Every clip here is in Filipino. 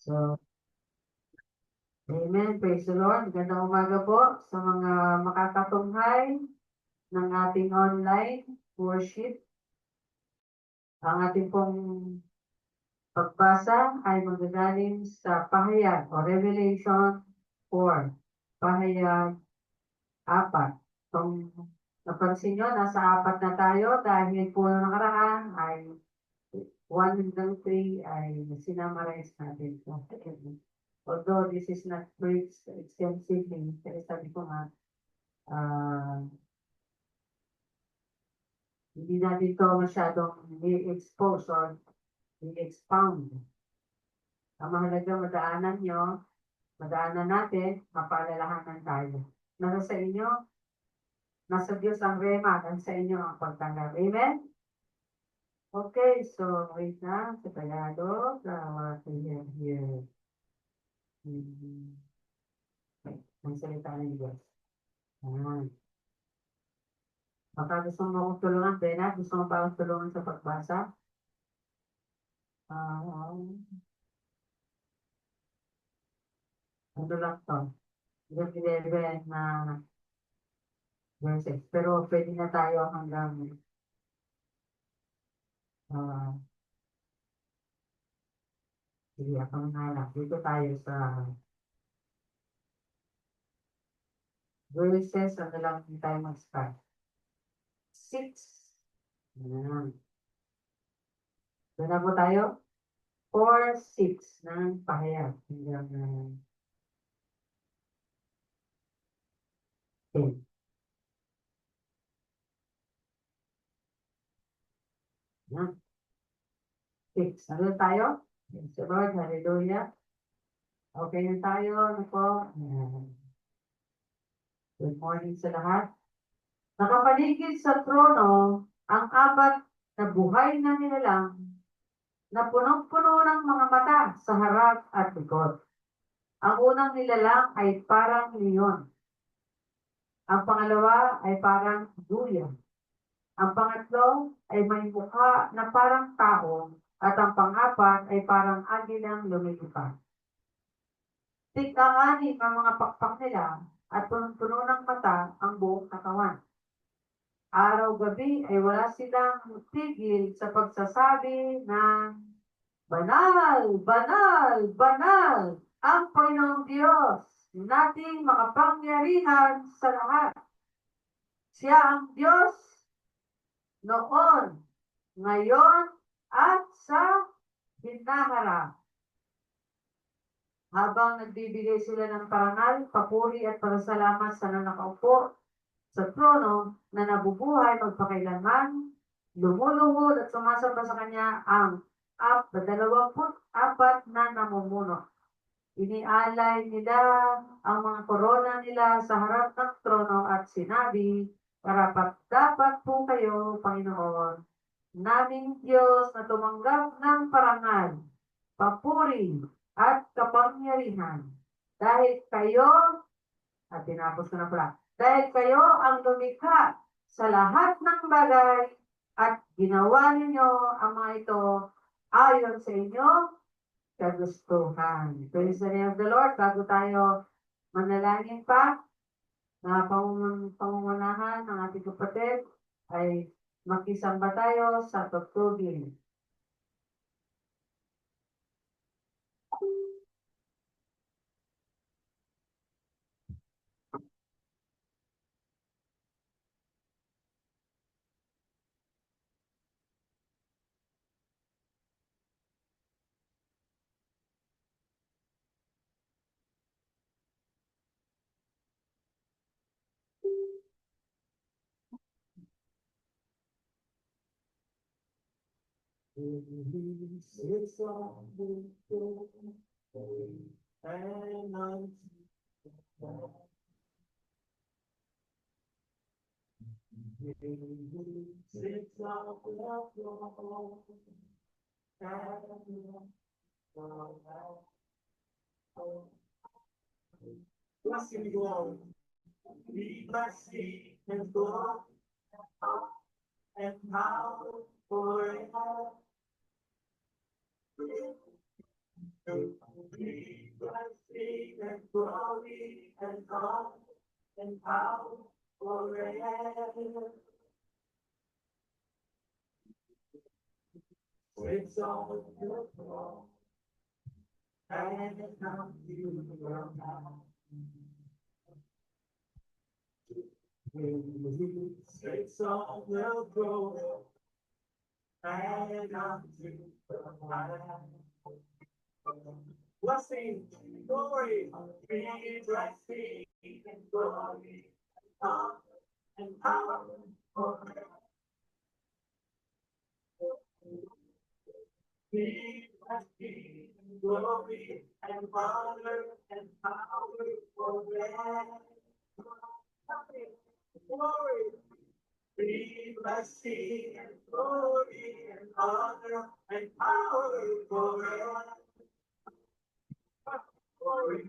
So, amen. Praise the Lord. Magandang umaga po sa mga makakatunghay ng ating online worship. Ang ating pong pagbasa ay magagaling sa Pahayag o Revelation 4. Pahayag 4. Kung napansin nyo, nasa 4 na tayo dahil po nakaraan ay 1 hanggang 3 ay sinamarize natin. Although this is not preached extensively, kasi sabi ko nga, hindi natin ito masyadong i-expose or i-expound. Ang mahalaga madaanan natin, mapaalalahanan tayo. Nasa sa inyo, nasa Diyos ang rema, nasa sa inyo ang pagtanggap. Amen? Okay, so wait na sa Tagalog. What we have here. Ang salita ng Diyos. Ayan. Baka gusto mo akong tulungan, Bena? Gusto mo ba akong tulungan sa pagbasa? Ano lang to? Yung 11 na verses. Pero pwede na tayo hanggang sige, ako nangalak. Dito tayo sa verses, ano lang tayo mag-start. 6. Ayan. Doon na po tayo. 4, 6 ng pahayag. Hanggang 10. Ayan. 6. Ano tayo? Praise the Lord. Hallelujah. Okay na tayo. Ano po? Ayan. Good morning sa lahat. Nakapaligid sa trono ang 4 na buhay na nilalang na punong-puno ng mga mata sa harap at likod. Ang unang nilalang ay parang leon. Ang pangalawa ay parang duyan. Ang pangatlo ay may mukha na parang tao at ang pang-apat ay parang agilang lumilipad. Tig-anim ang mga pakpak nila at punong-puno ng mata ang buong katawan. Araw-gabi ay wala silang tigil sa pagsasabi ng banal, banal, banal ang Panginoong Diyos, nating makapangyarihan sa lahat. Siya ang Diyos noon, ngayon, at sa hinaharap. Habang nagbibigay sila ng parangal, papuri at pasasalamat sa nakaupo sa trono na nabubuhay magpakailanman, lumuluhod at sumasamba sa kanya ang 24 na namumuno. Inialay nila ang mga korona nila sa harap ng trono at sinabi, "Karapat dapat po kayo, Panginoon, naming Diyos na tumanggap ng parangal, papuri at kapangyarihan. Dahil kayo," at tinapos ko na pala, "dahil kayo ang lumikha sa lahat ng bagay at ginawa ninyo ang mga ito ayon sa inyong kagustuhan." Praise the name of the Lord. Bago tayo manalangin pa, na pangungunahan ng ating kapatid ay makisamba tayo sa tutugin. We must see and go and how forever. Blessing and glory and honor and power forever. It's all your throne, and now you will now. It's all your throne, and now you will now. Blessing, glory, be blessing and glory, honor and power forever. Be blessing, glory, and honor and power forever. Glory, be blessing and glory and honor and power forever. Glory,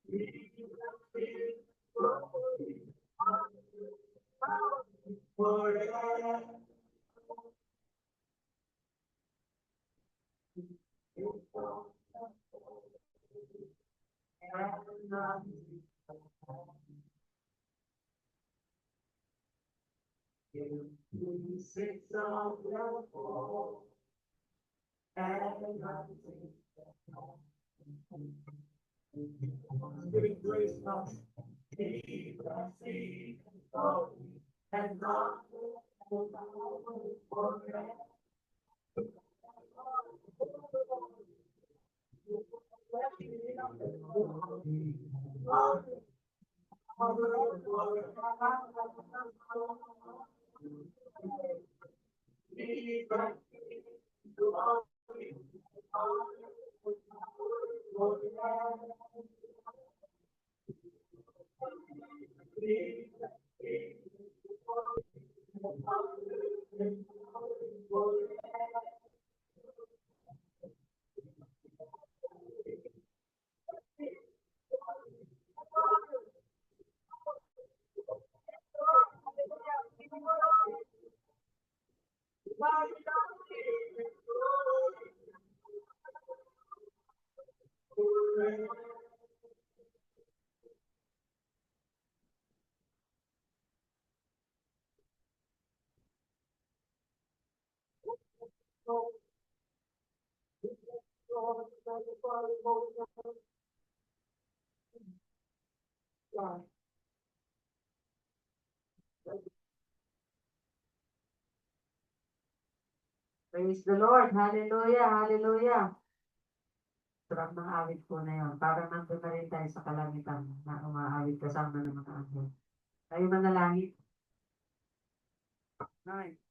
be blessing, glory, honor, power forever. Six of the fall, and giving grace now, be blessing, and God forever. Be blessing, glory, Praise the Lord. Hallelujah. Hallelujah. Sarap ng awit po na yun. Parang nandun na rin tayo sa kalangitan na umaawit kasama ng mga anghel. Tayo manalangin. Nice.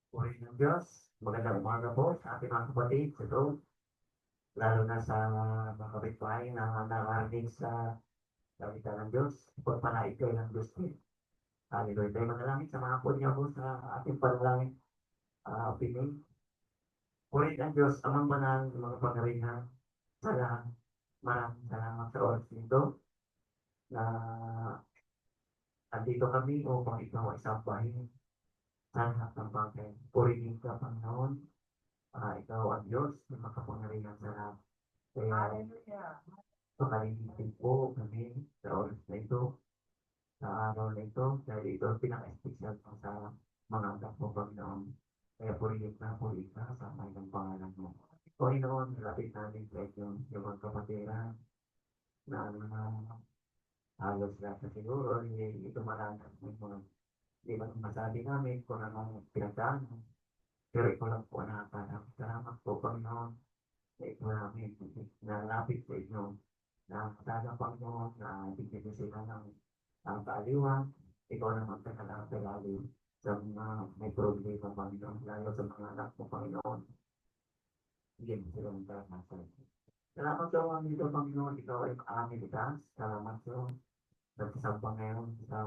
Puri ng Diyos. Magandang umaga po sa ating mga kapatid sa loob. Lalo na sa mga kapitbahay na nakarinig sa salita ng Diyos. Pagpalain kayo ng Diyos din. Hallelujah. Tayo manalangin sa mga po niya po sa ating panalangin. Pining. Puri ng Diyos, amang banal ng mga pangarihan sa lahat. Maraming salamat sa oras nito na andito kami upang ikaw ay sabahin sa lahat ng bagay. Purihin ka, Panginoon. Ikaw ang Diyos na makapangyarihan sa lahat. Kaya pakalinitin po kami sa oras na ito, sa araw na ito, dahil ito ang pinaka-espesyal sa mga anak mo, Panginoon. Kaya purihin ka sa may ng pangalan mo. Panginoon, lapit namin sa inyo yung mga kapatiran na halos lahat na siguro, hindi ito malakas ng mga di ba masabi namin kung anong pinagdaan mo. Pero ikaw lang po nakakala. Salamat po, Panginoon, na ito namin nalapit sa inyo na talaga, Panginoon, na bigyan sila ng kaaliwan. Ikaw naman tagalagi sa mga may problema, Panginoon, lalo sa mga anak mo, Panginoon. Bigyan mo sila ng karanasan. Salamat sa mga dito, Panginoon, ikaw ay amin itas. Salamat sa nagsasamba ngayon sa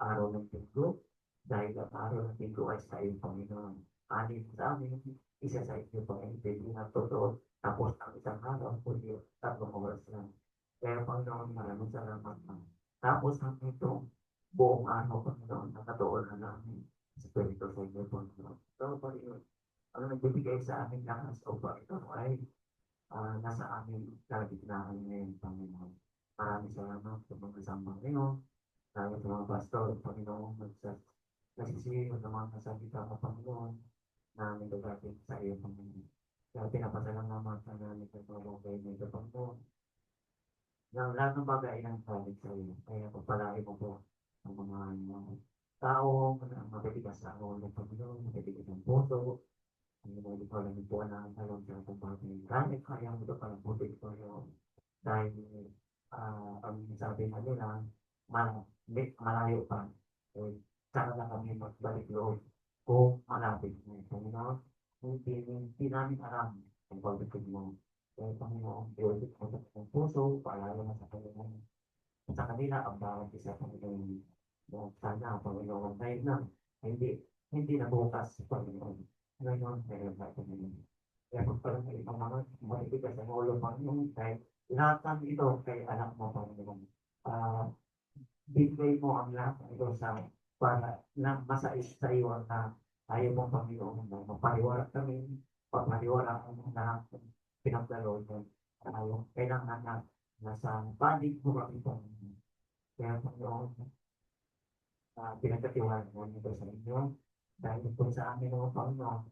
araw ng Linggo. Dahil ang araw ng Linggo ay sa iyong Panginoon. Anin sa amin, isa sa inyo, Panginoon, hindi na totoo Tapos ang isang araw, kundi 3 oras lang. Kaya Panginoon, maraming salamat na. Tapos ang itong buong araw, Panginoon, nakatuon na namin sa Espiritu sa inyo, Panginoon. So, Panginoon, ang nagbibigay sa amin lakas o ba ito ay nasa aming kalagitnaan ngayon, Panginoon. Maraming salamat sa mga kasama ngayon, lalo sa mga pastor, Panginoon, nagsisiyo ng mga kasalita ng Panginoon na nagagaling sa iyo, Panginoon. Kaya pinapasalamat na namin sa mga kayo nito, Panginoon, na lahat ng bagay ay nanggaling sa iyo. Kaya pagpalain mo po ang mga tao, mabibigyan sa ako ng Panginoon, mabibigyan ng puso, ang mga ko lang po na alam sa itong bagay. Kahit kaya mo ito parang buti ko yun. Dahil ang sabi nga nila, malayo pa. Eh, saka na kami magbalik loob kung malapit mo. Panginoon, hindi namin alam ang pagdating mo. Kaya Panginoon, iulit mo sa kanyang puso, paalala mo sa kanila ang bawat isa Panginoon. Sana Panginoon, dahil na, hindi, hindi na bukas Panginoon. Ngayon, meron na Panginoon. Kaya pagkaroon ng ibang mga matitigas sa ulo Panginoon, dahil lahat ng ito kay anak mo Panginoon. Bigay mo ang lahat ng ito para na masais sa iyo na ayaw mong Panginoon na mapariwala kami, pagpariwala ang lahat ng pinagdalo mo. Kailangan na nasa panig mo kami Panginoon. Kaya Panginoon, pinagkatiwala mo nito sa inyo. Dahil po sa amin mga Panginoon,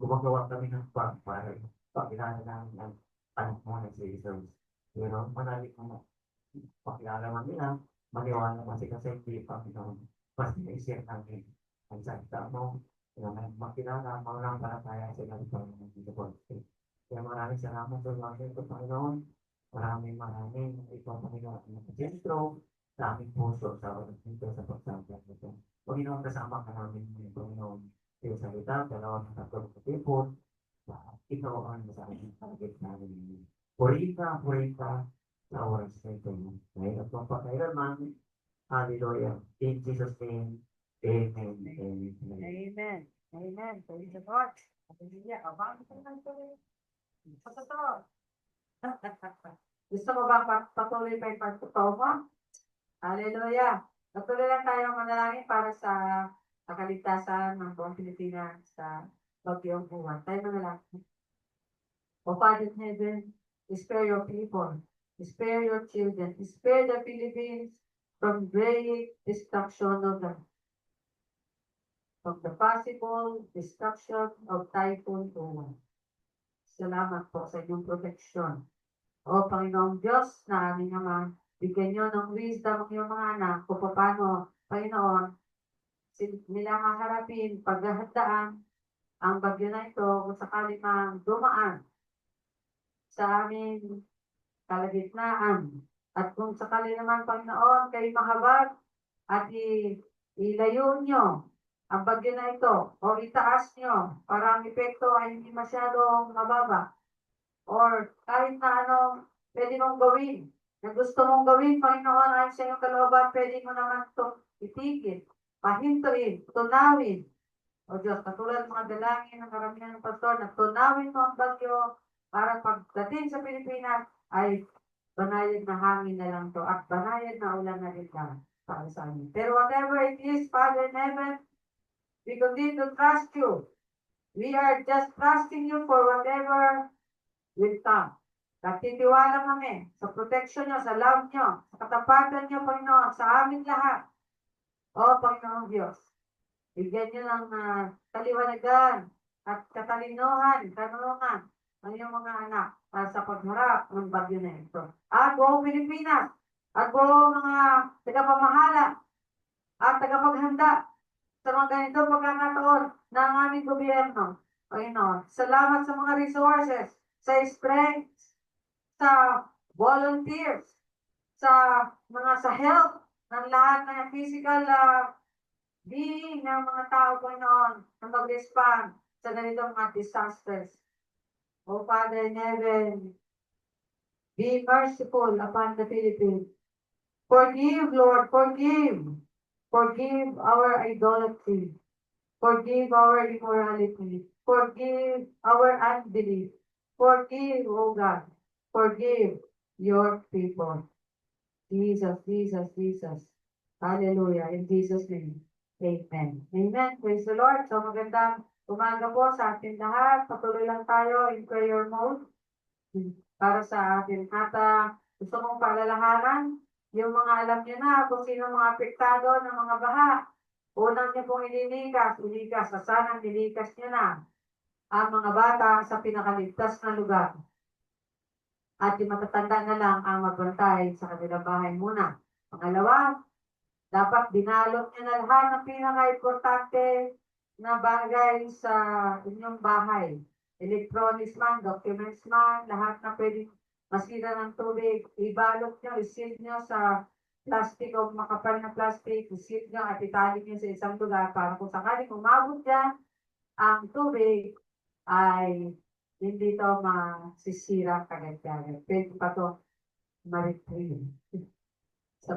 gumagawa kami ng para pakilala namin ang anak mo na si Jesus. Pero manalik mo, pakilala mo nila, maniwala mo kasi hindi Panginoon. Mas naisip namin ang salita mo, na makilala mo lang para tayo sa ilang Panginoon dito po. Kaya maraming salamat sa mga ito, Panginoon. Maraming ikaw, Panginoon, ang sentro sa aming puso, sa oras dito, sa pagsasama nito. Panginoon, kasama ka namin ngayon, Panginoon. Ito sa salita, dalawang tatlong katipon, ikaw ang sa aming namin. Puri ka sa oras na ito. Ngayon at magpakailanman, hallelujah. In Jesus' name, amen. Amen. Amen. Amen. Praise the Lord. Hallelujah. Abang ito na ito. Pagkatapos. Gusto mo ba patuloy pa yung pagtotoo mo? Hallelujah. Patuloy lang tayo manalangin para sa kaligtasan ng buong Pilipinas sa bagyong buwan. Tayo manalangin. O Father in heaven, spare your people, spare your children, spare the Philippines from great destruction of the possible destruction of Typhoon Uwan. Salamat po sa inyong proteksyon. O Panginoong Diyos na aming Ama, bigyan niyo ng wisdom ang iyong mga anak kung paano, Panginoon, nila haharapin, paghahandaan ang bagyo na ito kung sakali mang dumaan sa aming kalagitnaan. At kung sakali naman, Panginoon, kayo mahabag at ilayo nyo ang bagyo na ito o itaas nyo para ang epekto ay hindi masyadong mababa. Or kahit na anong pwede mong gawin, na gusto mong gawin, Panginoon, ay sa iyong kalooban, pwede mo naman itong itigil, pahintuin, tunawin. O Diyos, katulad ng mga dalangin ng karamihan ng pastor, na tunawin mo ang bagyo para pagdating sa Pilipinas ay banayad na hangin na lang to at banayad na ulan na rin lang para sa amin. Pero whatever it is, Father in heaven, we continue to trust you. We are just trusting you for whatever will come. Nagtitiwala kami sa protection nyo, sa love nyo, sa katapatan nyo, Panginoon, sa amin lahat. O Panginoon Diyos, bigyan nyo ng kaliwanagan at katalinuhan, kanungan ang iyong mga anak para sa pagharap ng bagyo na ito. At buong Pilipinas, at buong mga tagapamahala at tagapaghanda sa mga ganito pagkakataon ng aming gobyerno. Panginoon, salamat sa mga resources, sa strength, sa volunteers, sa health ng lahat ng physical being ng mga tao, Panginoon, na mag-respond sa ganitong mga disasters. O Father in heaven, be merciful upon the Philippines. Forgive, Lord, forgive. Forgive our idolatry. Forgive our immorality. Forgive our unbelief. Forgive, oh God. Forgive your people. Jesus, Jesus, Jesus. Hallelujah. In Jesus' name. Amen. Amen. Praise the Lord. So magandang umaga po sa ating lahat. Patuloy lang tayo in prayer mode para sa atin. At gusto kong paalalahanan, yung mga alam niyo na kung sino mga apektado ng mga baha. Unang niyo pong ilikas, sa sanang nilikas niyo na ang mga bata sa pinakaligtas na lugar. At yung matatanda na lang ang magbantay sa kanilang bahay muna. Pangalawa, dapat binalot niyo na lahat ng pinaka-importante na bagay sa inyong bahay. Electronics man, documents man, lahat na pwedeng masira ng tubig, ibalot niyo, isil niyo sa plastic o makapal na plastic, isil niyo at itali niyo sa isang lugar para kung sakaling umabot dyan ang tubig, ay hindi to masisira kagad-kagad. Pwede pa to ma-retrieve sa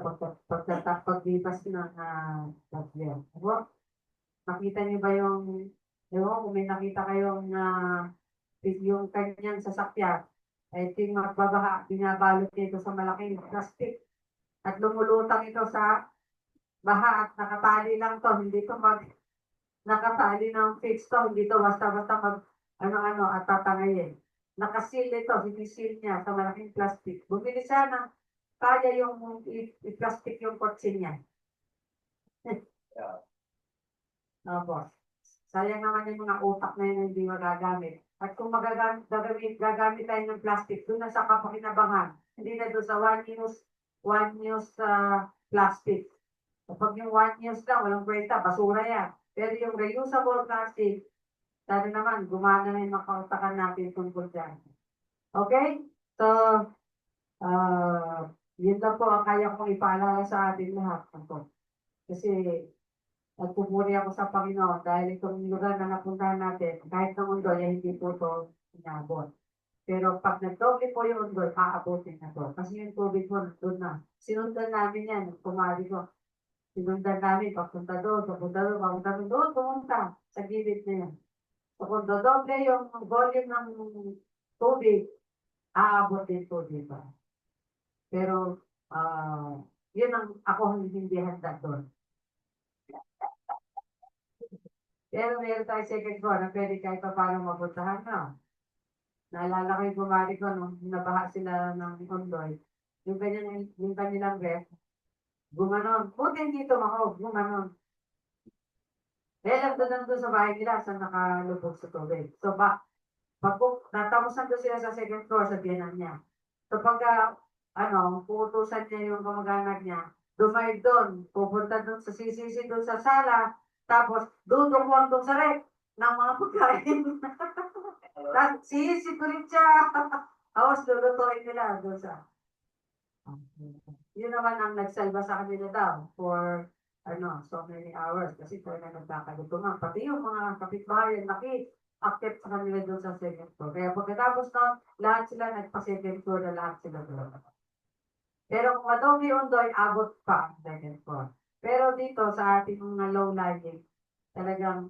paglipas ng bagyo. Diba? Nakita niyo ba yung, kung may nakita kayong yung kanyang sasakyan, I think magbabaha, binabalot nito sa malaking plastic at lumulutang ito sa baha at nakatali lang to, hindi to nakatali ng fix to, hindi to basta-basta ano-ano at tatangayin. Nakasil ito, sinisil niya sa malaking plastic. Bumili siya ng kaya yung i-plastic yung kotse niya. Opo. Sayang naman yung mga utak na yun hindi magagamit. At kung gagamit tayo ng plastic, doon na sa kapakinabangan. Hindi na doon sa one use plastic. Kapag yung one use lang, walang kwenta, basura yan. Pero yung reusable plastic, sana naman, gumana na yung makautakan natin tungkol dyan. Okay? So, yun lang po ang kaya kong ipaalala sa atin lahat. Kasi, nagpupuri ako sa Panginoon dahil itong lugar na napuntahan natin, kahit ng mundo, ay hindi po ito inabot. Pero pag nagdoble po yung mundo, aabotin na to. Kasi yung tubig po, doon na. Sinundan namin yan, kumari ko. Sinundan namin, papunta doon, pumunta sa gilid na yan. So kung dodoble yung volume ng tubig, aabot din po, di ba? Pero, yun ang ako hindi handa doon. Pero meron tayo second floor na pwede kahit pa paano mapuntahan na. Naalala ko yung bumalik ko nung nabaha sila ng Ondoy. Yung kanilang ref, gumanon. Buti dito ako, gumanon. Dahil lang doon sa bahay nila sa nakalubog sa tubig. So, natapusan doon sila sa second floor, sabihan niya. So, pagka, puutusan niya yung kamag-anak niya, dumayag doon, pupunta doon sa CCC doon sa sala, tapos doon doon sa rep ng mga pagkain. Tapos sisikulit siya. Tapos lulutuin nila doon sa. Yun naman ang nagsalba sa kanila daw for so many hours kasi talaga nagkakagutuman. Pati yung mga kapitbahay naki-accept sa kanila doon sa second floor. Kaya pagkatapos nun, lahat sila nagpa-second floor na lahat sila doon. Pero kung Adobe Ondoy, abot pa ang second floor. Pero dito sa ating mga low lying, talagang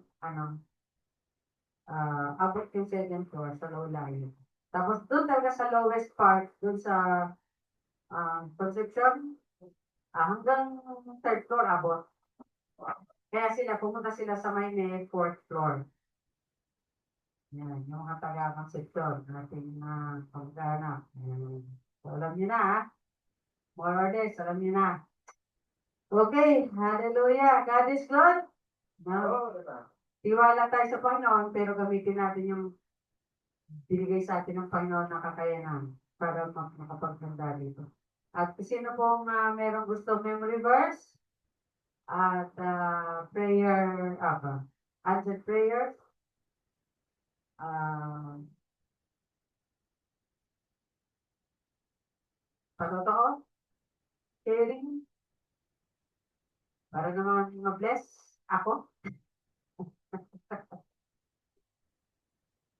abot yung second floor sa low lying. Tapos doon talaga sa lowest part, doon sa Concepcion, hanggang third floor abot. Kaya pumunta sila sa may fourth floor. Yan, yung mga taga-Concepcion, ating pagkana. So, alam niyo na, more or less, alam niyo na. Okay, hallelujah. God is good. No. Tiwala tayo sa Panginoon, pero gamitin natin yung binigay sa atin ng Panginoon na kakayanan para makapagtanda dito. At sino pong merong gusto memory verse at prayer, answered prayers, patotoo, sharing, para naman ma-bless ako.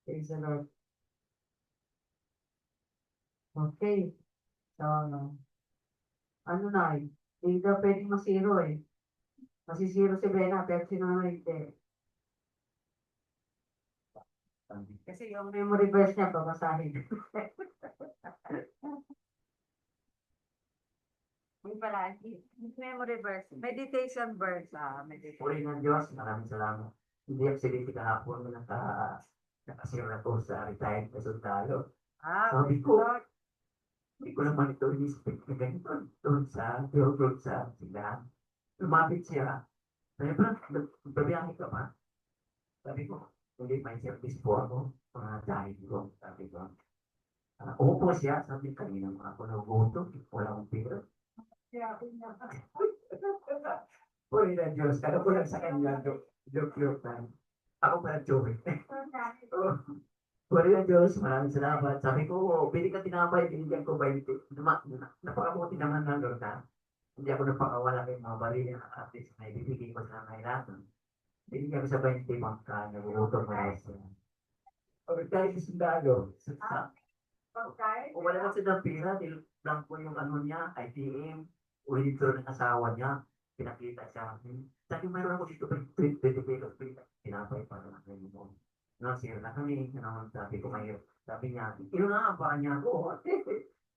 Praise the Lord. Okay. So, hindi daw pwedeng masiro eh. Masisiro si Bena, pero sino naman hindi. Kasi yung memory verse niya, babasahin. May palagi. Memory verse. Meditation verse. Meditation. Puri ng Diyos, maraming salamat. Hindi ako siliti kahapon nakasira ko sa retired na sundalo. Sabi Praise the ko, Lord. hindi ko naman ito in-expect na ganito. Doon sa Theodore sa sila. Lumapit siya. Sabi ko, babiyahe ka pa. Sabi ko, hindi may service po ako. Mga dahil ko. Sabi ko, umupo siya. Sabi kanina ako nagugutom. Wala akong pera. Puri ng Diyos. Ano ko lang sa kanya, joke lang. Ako pala joke. Puri ng Diyos, maraming salamat. Sabi ko, pili ka tinapay, binigyan ko 20. Napakabuti naman na Lord na. Hindi ako napakawala kay mga barili na at least na ibibigay ko sa kailangan. Binigyan ko sa 20 mangka, nagugutom na siya. Kahit sa sundalo, kung wala lang siya ng pera, lang po yung ano niya, ITM, o dito ng asawa niya, pinakita sa akin. Sabi mayroon ako dito, 20 pesos, pinapay pa naman ngayon mo. Nasir na kami, naman sabi ko ngayon, sabi niya, inunaabaan niya ako.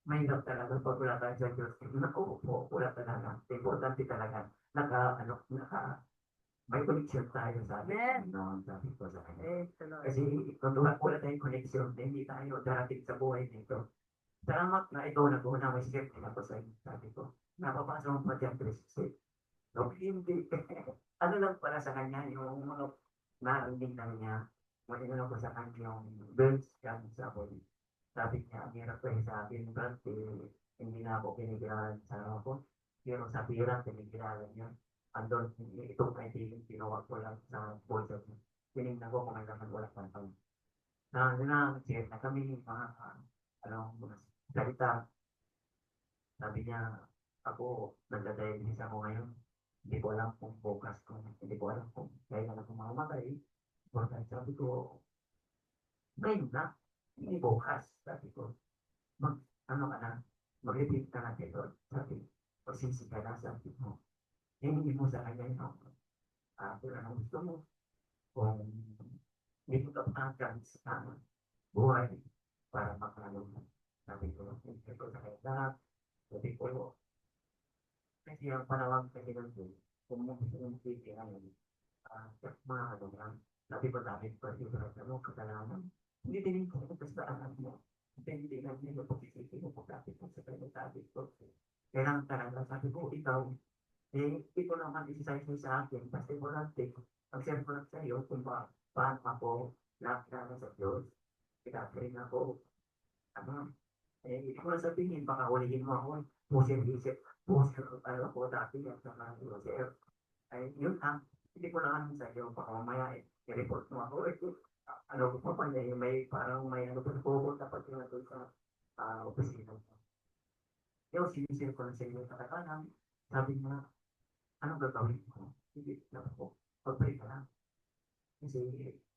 Mahirap talaga pag wala tayo sa Diyos. Naku po, wala talaga. Importante talaga. May connection tayo sa atin. Sabi ko sa kanya. Kasi kung wala tayong connection, hindi tayo darating sa buhay dito. Salamat na ikaw na may script na ko sa inyo. Sabi ko, napapasok mo pa dyan, Chris. So, hindi. Ano lang pala sa kanya, yung mga narinig na niya, mag-inom ko sa kanya yung birds yan sa body. Sabi niya, ang hirap ko sa akin, but hindi na ako kinikilalan sa ako. Pero sa pira, kinikilalan niya. Andon, itong kaibigan, tinawag ko lang sa board of tinignan ko kung may naman wala pang taon. Share na kami, mga, mga salita. Sabi niya, ako, nagda-diabetes ako ngayon. Hindi ko alam kung focus ko. Hindi ko alam kung kailan ako mamamatay. Sabi ko, ngayon na, hindi bukas. Sabi ko, ano ka na, mag-repeat ka na kay Lord. Sabi, pagsisi ka na, sabi mo, hindi mo sa kanya yun. Kung ano gusto mo, kung hindi mo kapag sa buhay para makalong. Sabi ko, hindi ko sa kanya. Sabi ko, kasi ang panawag sa ginagawa, kung mo gusto mong titihan, mga ano lang, sabi ko dahil pwede ko rin ano, kasalanan. Hindi din ko ito sa anak mo. Hindi lang nila po isipin mo kung bakit mo sa kanya sabi ko. Kailangan talaga, sabi ko, ikaw, ito naman isa-isa sa akin, kasi volante, pag-share ko lang sa iyo kung paano ako nakilala sa Diyos. Kaya ako, hindi ko lang sabihin, baka ulihin mo ako, pusir-isip, ano ko dati, at saka, ay, yun hindi ko lang sa iyo, baka mamaya, i-report mo ako, ano ko pa niya, may parang may ano pa pupunta pag doon sa opisina. Yung sinisir ko lang sa iyo sa katanan, sabi niya, anong gagawin ko? Hindi na ako, pagbalik ka lang. Kasi,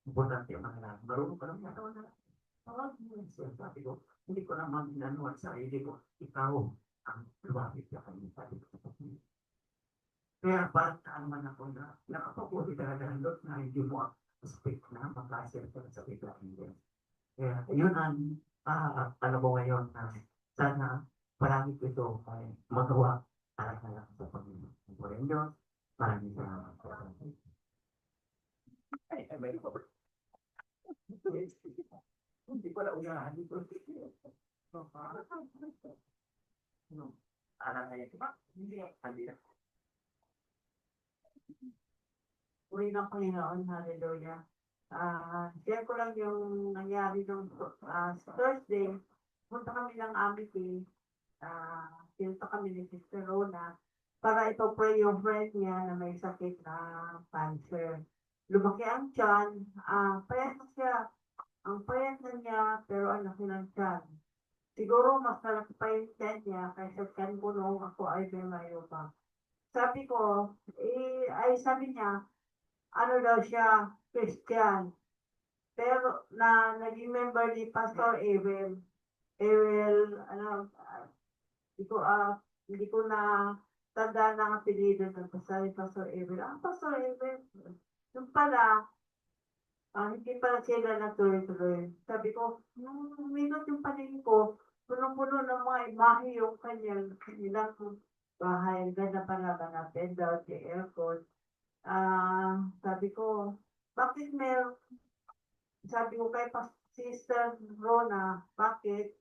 importante yung mga marunong ka lang natawa na. Tawag mo yun siya, sabi ko, hindi ko naman inanuan sa sarili ko, ikaw ang lumapit ka kami, sabi ko sa pagkakas. Kaya parang naman ako na nakapagpuli talaga ng Lord na hindi mo expect na makasir ka sa biglang din. Kaya yun ang ano ko ngayon na sana parang ito ay magawa talaga lang sa Panginoon. Ang Panginoon Diyos, maraming salamat po. Ay, may pa. Hindi ko na unahan dito. No. Alam na yan. Hindi. Uri ng Panginoon, hallelujah. Share ko lang yung nangyari nung Thursday. Punta kami ng Amity. Pinunta kami ni Sister Rona para ito pray yung friend niya na may sakit na cancer. Lumaki ang tiyan. Payat na siya. Ang payat na niya, pero ang laki ng tiyan. Siguro mas malaki pa yung tiyan niya kaysa tiyan ko nung ako ay may mayroon. Sabi ko, sabi niya, ano daw siya, Christian. Pero naging member ni Pastor Ewell. Ewell, hindi ko na tanda ng apelido ng Pastor Ewell. Pastor Ewell. Yung pala, Hindi pala sila natuloy-tuloy. Sabi ko, nung minot yung paningin ko, punong-puno ng mga imahe yung kanilang bahay. Ganda pala na bed-out, yung aircon. Sabi ko, bakit meron, sabi ko kay Sister Rona, bakit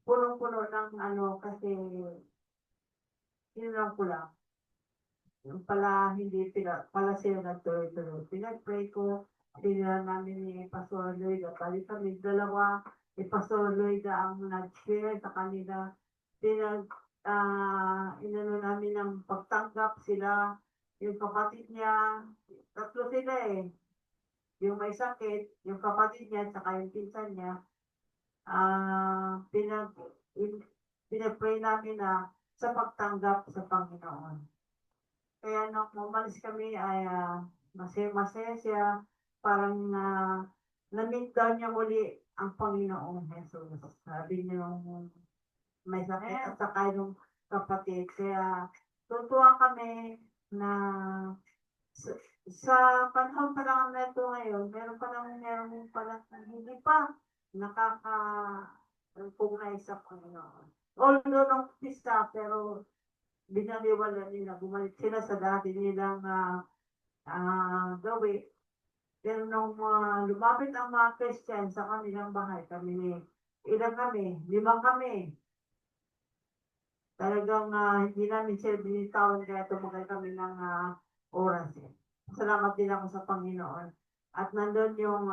punong-puno ng ano, kasi yun ko lang. Yung pala, hindi pala sila nagtuloy-tuloy. Pinag-pray ko, sinila namin ni Pastor Lloyd, at bali kami dalawa, ni Pastor Lloyd ang nag-share sa kanila. Inano namin ng pagtanggap sila, yung kapatid niya, tatlo sila eh. Yung may sakit, yung kapatid niya, saka yung pinsan niya, ah, pinag, pinag-pray namin na sa pagtanggap sa Panginoon. Kaya nung umalis kami ay masaya-masaya siya, parang na-meet daw niya muli ang Panginoong Jesus. Sabi niya yung may sakit at saka yung kapatid. Kaya tutuwa kami na sa, sa panahon pa lang na ito ngayon, meron pa lang hindi pa nakaka-recognize sa Panginoon. Although nung pista, pero binaliwala nila, bumalik sila sa dati nilang gawin. Pero nung lumapit ang mga Christian sa kanilang bahay, ilan kami, 5 kami. Talagang hindi namin sila binitawan kaya tumagal kami ng oras. Salamat din ako sa Panginoon. At nandun yung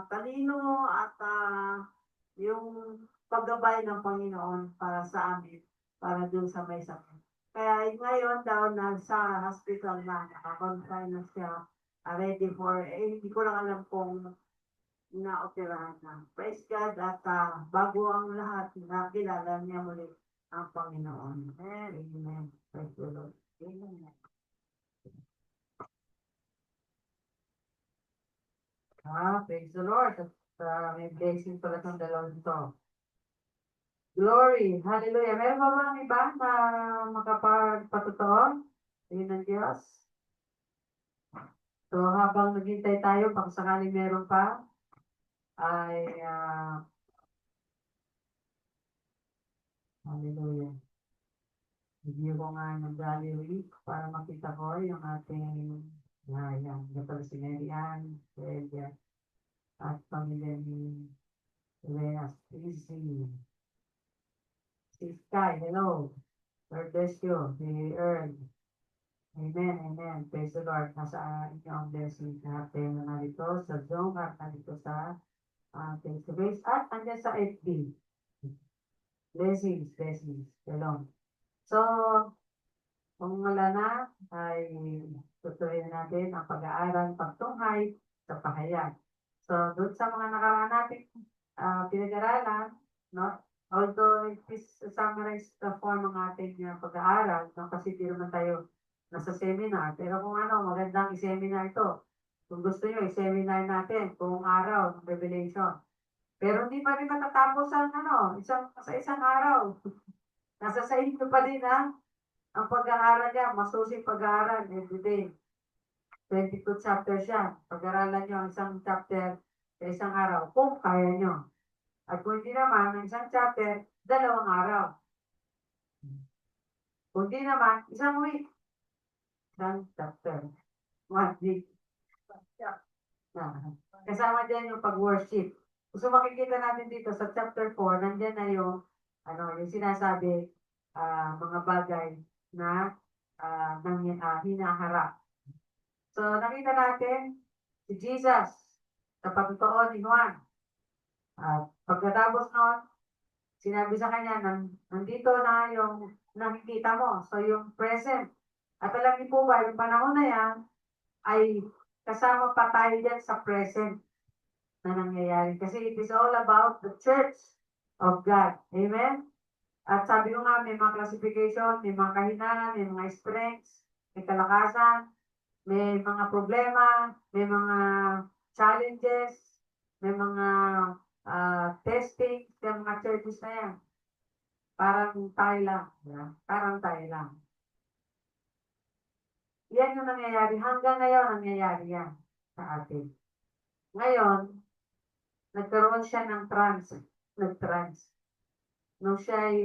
talino at yung paggabay ng Panginoon para sa amin, para dun sa may sakit. Kaya ngayon daw nasa hospital na, nakakonfine na siya, ready for, hindi ko lang alam kung naoperahan na. Praise God at bago ang lahat, nakilala niya muli ang Panginoon. Amen. Amen. Praise the Lord. Amen. Praise the Lord. At may blessing pala ng dalawang ito. Glory. Hallelujah. Meron ba mga iba na makapagpatotoo? Ayun ng Diyos. So, habang naghintay tayo, baka sakaling meron pa, ay, hallelujah. Hindi ko nga nag-rally week para makita ko yung ating, yan, pala si Marian, Celia, at pamilya ni Reyes, Easy. Si Sky, hello. God bless you. Si Earl. Amen, amen. Praise the Lord. Nasa inyo ang blessing. Lahat tayo na narito sa Zoom at narito sa face to face at andyan sa FB. Blessings, blessings. Shalom. So, kung wala na, ay tutuloy natin ang pag-aaral pagtunghay sa pahayag. So, doon sa mga nakaraan natin pinag-aralan, no? Although it is summarized the form ng ating pag-aaral, no? Kasi di naman tayo nasa seminar. Pero kung magandang i-seminar ito. Kung gusto nyo, i-seminar natin kung araw ng Revelation. Pero hindi pa rin matatapos ang sa isang araw. Nasa sa inyo pa din ang pag-aaral niya, masusing pag-aaral everyday. 22 chapters yan. Pag-aralan nyo ang isang chapter sa isang araw, kung kaya nyo. At kung hindi naman, ang isang chapter, 2 araw. Kung hindi naman, isang week. Isang chapter. 1 week. Kasama dyan yung pag-worship. So makikita natin dito sa chapter 4, nandyan na yung sinasabi, mga bagay na hinaharap. So nakita natin si Jesus sa pagtotoo ni Juan. Pagkatapos noon, sinabi sa kanya, nandito na yung nakikita mo. So yung present. At alam niyo po ba, yung panahon na yan, ay kasama pa tayo dyan sa present na nangyayari. Kasi it is all about the church of God. Amen? At sabi ko nga, may mga classification, may mga kahinaan, may mga strengths, may kalakasan, may mga problema, may mga challenges, may mga testing, may mga churches na yan. Parang tayo lang. Yeah? Parang tayo lang. Yan yung nangyayari. Hanggang ngayon, nangyayari yan sa atin. Ngayon, nagkaroon siya ng nag-trance. Nung siya ay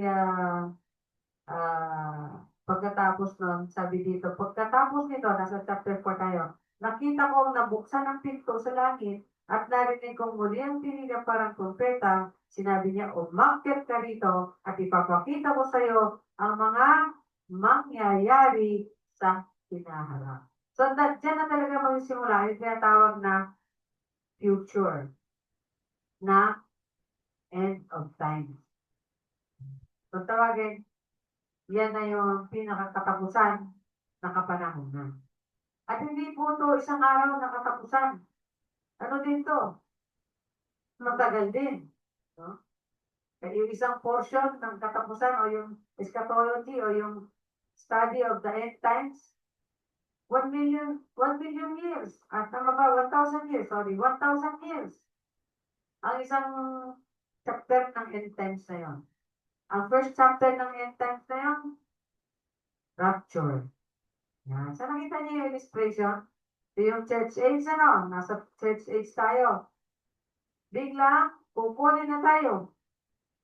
pagkatapos nun, sabi dito, pagkatapos nito, nasa chapter 4 tayo, nakita ko nabuksan ang pinto sa langit at narinig kong muli ang tinig ng parang trumpeta. Sinabi niya, umakyat ka rito at ipapakita ko sa iyo ang mga mangyayari sa hinaharap. So, dyan na talaga magsisimula yung tinatawag na future, na end of time. So, tawagin, yan na yung pinakakatapusan na kapanahonan. At hindi po ito isang araw na katapusan. Ano din to? Matagal din. No? Kaya yung isang portion ng katapusan o yung eschatology o yung study of the end times, 1 million years. At tama ba? 1,000 years. Sorry, 1,000 years. Ang isang chapter ng end times na yon. Ang first chapter ng end times na yon, rapture. Yan. So, nakita niyo yung illustration? Ito yung church age, ano? Nasa church age tayo. Bigla, kukunin na tayo.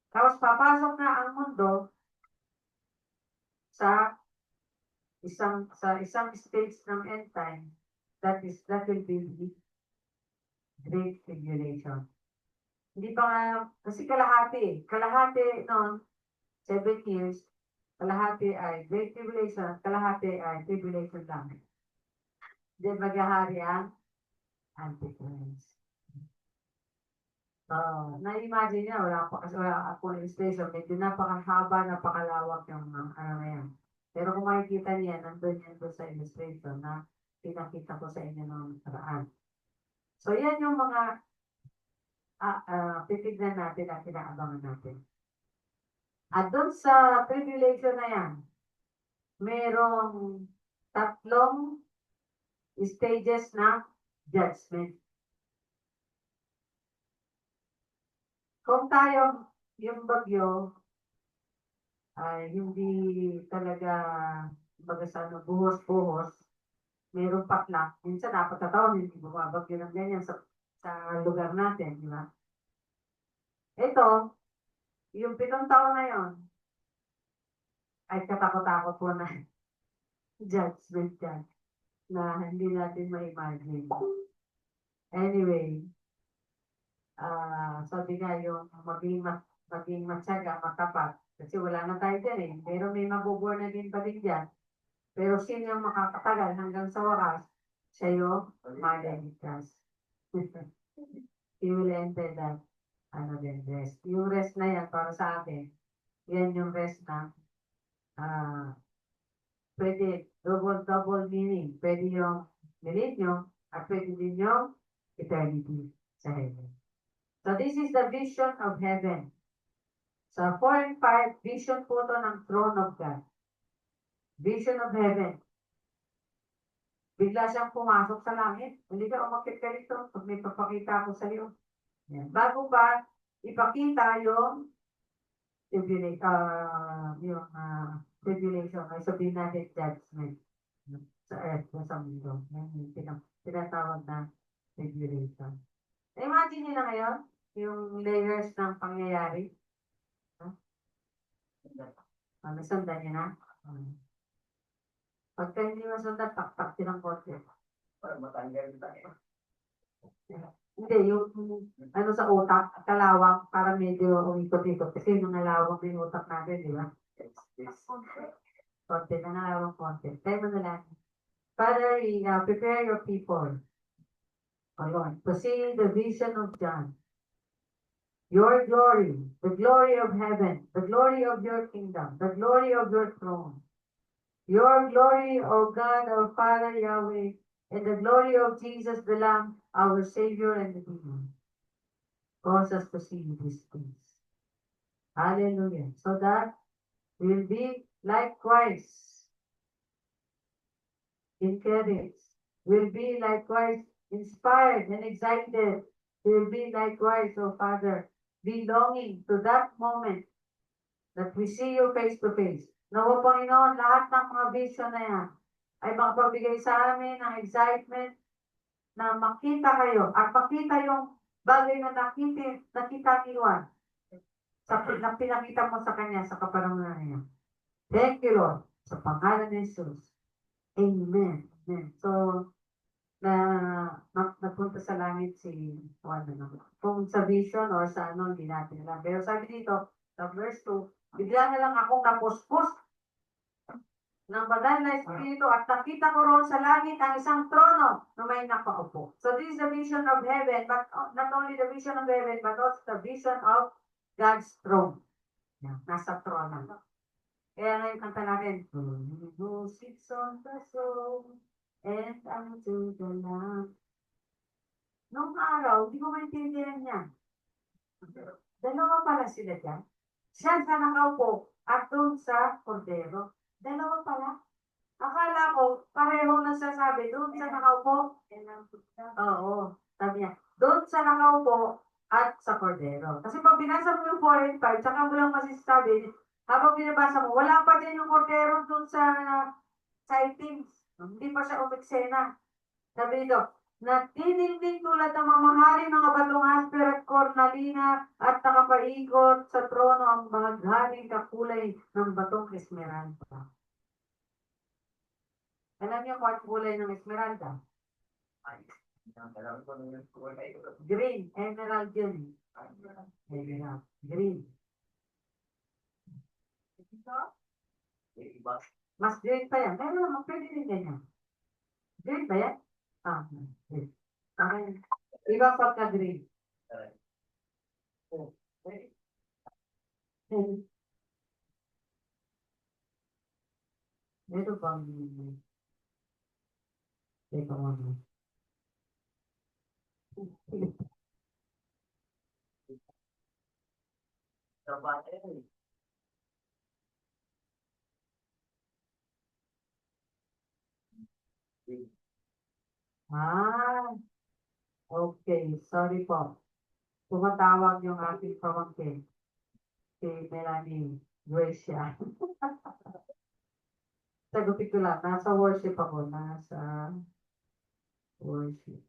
Tapos papasok na ang mundo sa isang stage ng end time. That will be the Great Tribulation. Hindi pa nga, kasi kalahati. Kalahati noon, 7 years, kalahati ay Great Tribulation, kalahati ay Tribulation lang. Then maghahari ang Antichrist. Na-imagine niya, wala akong illustration, medyo napakahaba, napakalawak yung ano na yan. Pero kung makikita niya, nandun yan doon sa illustration na pinakita ko sa inyo ng paraan. So, yan yung mga titignan natin at pinaabangan natin. At doon sa tribulation na yan, merong 3 stages na judgment. Kung tayo, yung bagyo, ay hindi talaga bagasano, buhos-buhos, mayroong patlak. Minsan, dapat na taon, hindi bumabagyo ng ganyan sa lugar natin, di ba? Ito, yung 7 taon na yon, ay katakot-takot po na judgment yan na hindi natin ma-imagine. Anyway, sabi nga yung maging matyaga, matapat. Kasi wala na tayo dyan eh. Pero may mabuborn na din pa din dyan. Pero sino yung makakatagal hanggang sa wakas, siya yung maliligtas. He will enter that rest. Yung rest na yan para sa akin, yan yung rest na pwede double meaning. Pwede yung millennium at pwede din yung eternity sa heaven. So this is the vision of heaven. Sa 4 and 5, vision po ito ng throne of God. Vision of heaven. Bigla siyang pumasok sa langit. Hindi ka umakit ka rito pag may papakita ako sa iyo. Yan. Bago pa ipakita yung tribulation, ay sabihin natin judgment sa earth o sa mundo. Yan yung tinatawag na tribulation. Imagine nyo na ngayon, yung layers ng pangyayari. May sundan nyo na. Pagka hindi masundan, taktak silang konti. Para matanggal tayo. Hindi, yung ano sa utak, kalawang, para medyo umikot-ikot. Kasi yung nalawang yung utak natin, di ba? Konti, nangalawang konti. Tayo mo na lang. Father, prepare your people, O Lord, to see the vision of John. Your glory, the glory of heaven, the glory of your kingdom, the glory of your throne. Your glory, O God, our Father Yahweh, and the glory of Jesus the Lamb, our Savior and Redeemer. Cause us to see these things. Hallelujah. So that we'll be likewise encouraged. We'll be likewise inspired and excited. We'll be likewise, O Father, belonging to that moment that we see you face to face. Nawa, Panginoon, lahat ng mga vision na yan ay makapabigay sa amin ng excitement, na makita kayo at makita yung bagay na nakita ni Juan na pinakita mo sa kanya sa kapanahonan niya. Thank you, Lord, sa pangalan ni Jesus. Amen. Amen. So, nagpunta sa langit si Juan. Kung sa vision or sa ano, hindi natin alam. Pero sabi dito, sa verse 2, bigla na lang akong napuspos ng banal na Espiritu at nakita ko roon sa langit ang isang trono na may nakaupo. So this is the vision of heaven, but not only the vision of heaven, but also the vision of God's throne. Yan, nasa trono. Kaya ngayon kanta natin, who sits on the throne and unto the Lamb. Noong araw, di ko maintindihan yan. Dalawa pala sila dyan. Siya sa nakaupo at doon sa kordero. Dalawa pala. Akala ko, pareho nasasabi, doon sa nakaupo. Oo, sabi niya. Doon sa nakaupo at sa kordero. Kasi pag binasa mo yung 4 and 5, tsaka mo lang masisabi, habang binabasa mo, wala pa din yung kordero doon sa sightings. Hindi pa siya umiksena. Sabi dito, natininding tulad ng mamahaling mga batong asper at cornalina at nakapaikot sa trono ang bahaghaning kakulay ng batong esmeralda. Alam niyo kung anong kulay ng esmeralda? Green, emerald yun. Emerald, green. Mas green pa yan. Pero naman, pwede rin ganyan. Green ba yan? Green. Okay. Iba pagka-green. Ito bang ito ano? Okay. Sorry po. Tumatawag yung aking pamangkin. Si Melanie Gracia. Sagutin ko lang. Nasa worship ako. Nasa worship.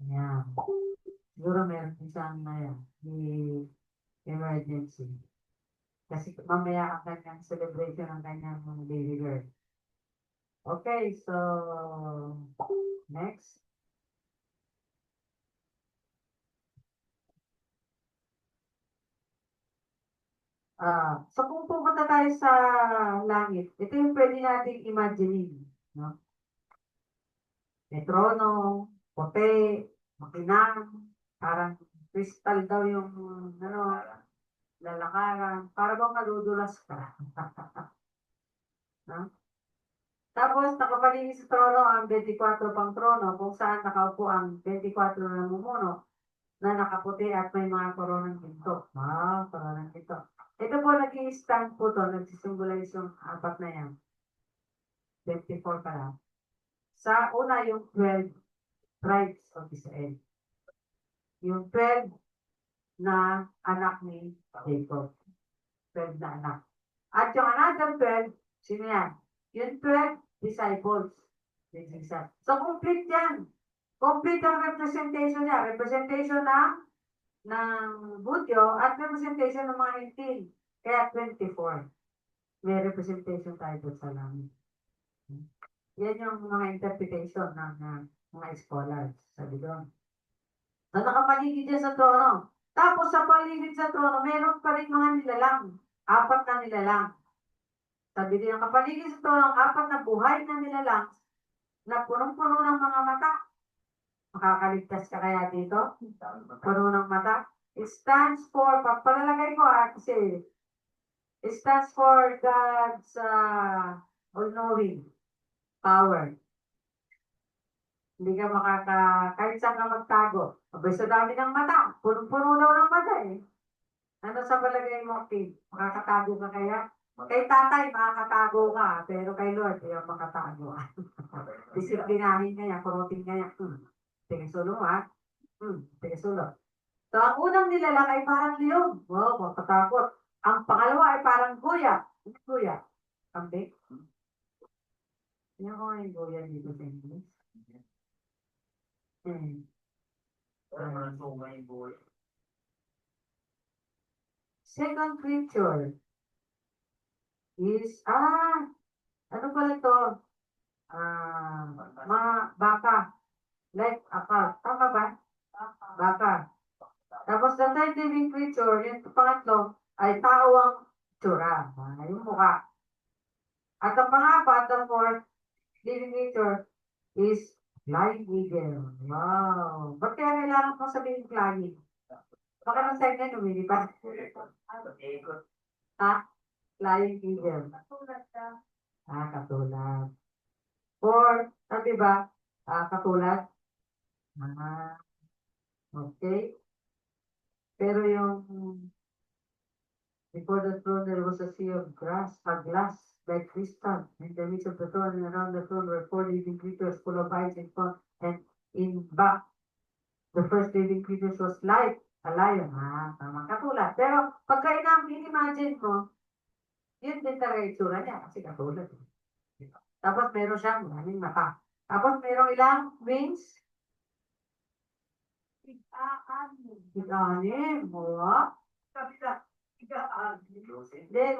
Ayan. Siguro meron isang emergency. Kasi mamaya ang kanyang celebration ng kanyang baby girl. Okay, so next. So kung pupunta tayo sa langit, ito yung pwede nating imaginein. No? May trono, puti, makinang, parang crystal daw yung lalakaran, para bang madudulas ka. No? Tapos nakapaligid sa trono ang 24 pang trono kung saan nakaupo ang 24 na namumuno na nakaputi at may mga koronang ginto. Koronang ginto. Ito po nag-i-stand po to, nagsisimbolize yung apat na yan. 24 pa lang. Sa una yung 12 tribes of Israel. Yung 12 na anak ni Jacob. 12 na anak. At yung another 12, sino yan? Yung 12 disciples. So complete yan. Complete ang representation niya. Representation ng Budyo at representation ng mga 18. Kaya 24. May representation tayo doon sa langit. Yan yung mga interpretation ng mga scholars. Sabi doon. So nakapaligid yan sa trono. Tapos sa paligid sa trono, meron pa rin mga nilalang. 4 na nilalang. Sabi din ang kapaligid sa trono, 4 na buhay na nilalang na punong-puno ng mga mata. Makakaligtas ka kaya dito? Puno ng mata. It stands for, pagpalalagay ko kasi, it stands for God's all-knowing power. Hindi ka kahit saan ka magtago. Abay sa dami ng mata. Punong-puno daw ng mata eh. Ano sa palagay mo, Pete? Makakatago ka kaya? Kay tatay, makakatago ka. Pero kay Lord, hindi makatago. Disiplinahin kaya, kurutin kaya. Sige sulo ha. Sige sulo. So, ang unang nilalang ay parang leon. Wow, makatakot. Ang pangalawa ay parang guya. Ano guya? Kambing? Ano ko yung guya dito sa English? Second creature is, ano pala to? Mga baka. Like a cow. Tama ba? Baka. Tapos the third living creature, yung pangatlo, ay tao ang tsura. Yung mukha. At ang pangapat, the fourth living creature is flying eagle. Wow! Ba't kaya kailangan mo sabihin flying? Baka nang side na lumilipad. Ha? Flying eagle. Katulad. Or, diba? Katulad. Okay. Pero yung before the throne there was a sea of glass, like crystal. In the midst of the throne and around the throne were four living creatures full of eyes in front and in back. The first living creature was like a lion. Tama. Katulad. Pero pagka in-imagine mo, yun din talaga itsura niya kasi katulad. Tapos meron siyang maraming mata. Tapos meron ilang wings. Tig-anim. Wala. Then,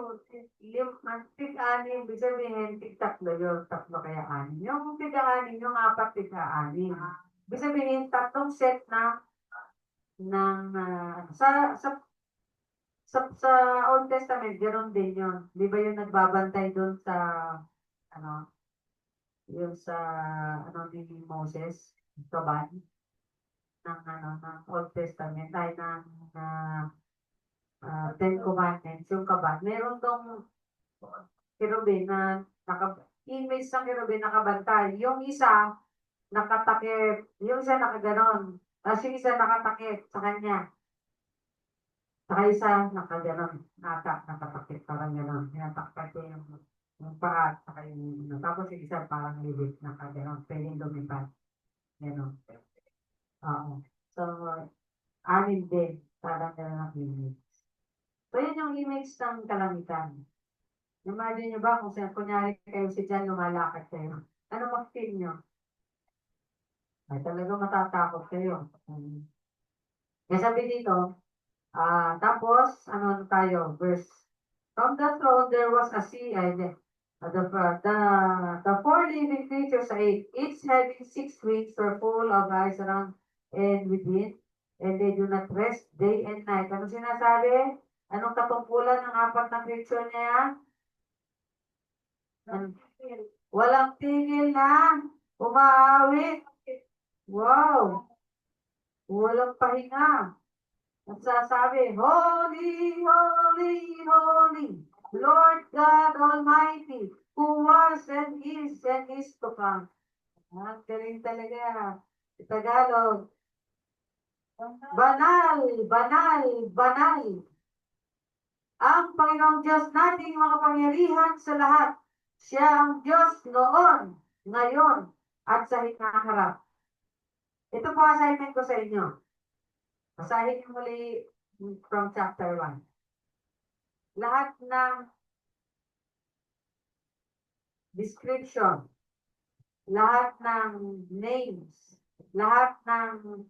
tig-anim, ibig sabihin, tig-tatlo yun. Tatlo kaya anim. Yung tig-anim, yung apat tig-anim. Ibig sabihin, tatlong set na ng, sa Old Testament, ganoon din yun. Di ba yung nagbabantay doon sa, ano, yung sa, ni Moses, kaban, ng Old Testament, ay ng, Ten Commandments, yung kaban. Meron tong kerubin na image ng kerubin nakabantay. Yung isa, nakatakip. Yung isa nakaganon. Tapos yung isa nakatakip sa kanya. Saka isa nakaganon. Nakatakip. Parang ganon. Tinatakpan ko yung paa. Saka yung, tapos yung isa parang libit. Nakaganon. Pwedeng lumipad. Ganon. Oo. So, anin din. Parang ganon ang image. So, yun yung image ng kalamitan. Imagine nyo ba kung kunyari kayo si Jan lumalakad kayo. Ano mag-feel nyo? Ay talaga matatakot kayo. Kaya sabi dito, tapos, ano tayo, verse, from the throne there was a sea, the four living creatures, each having 6 wings, were full of eyes around and within, and they do not rest day and night. Ano sinasabi? Anong katungkulan ng apat na creature na yan? Walang tigil na umaawit. Wow! Walang pahinga. Nagsasabi, Holy, Holy, Holy, Lord God Almighty, who was and is to come. Ang galing talaga. Tagalog. Banal, banal, banal. Ang Panginoong Diyos nating makapangyarihan sa lahat. Siya ang Diyos noon, ngayon, at sa hinaharap. Ito po assignment ko sa inyo. Basahin niyo muli from chapter 1. Lahat ng description, lahat ng names, lahat ng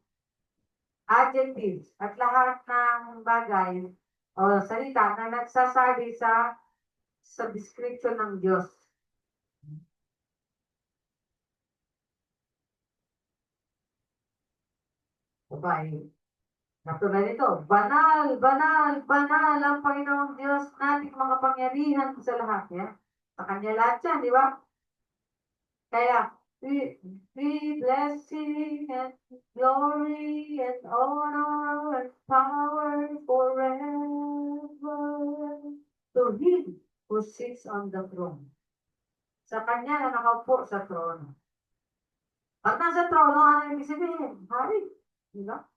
adjectives, at lahat ng bagay o salita na nagsasabi sa description ng Diyos. Babae. Natulad nito, banal, banal, banal ang Panginoong Diyos nating makapangyarihan sa lahat. Yan. Sa Kanya lahat yan, di ba? Kaya, we blessing and glory and honor and power forever to Him who sits on the throne. Sa Kanya na nakaupo sa trono. Pag nasa trono, ano yung ibig sabihin? Hari. Di ba?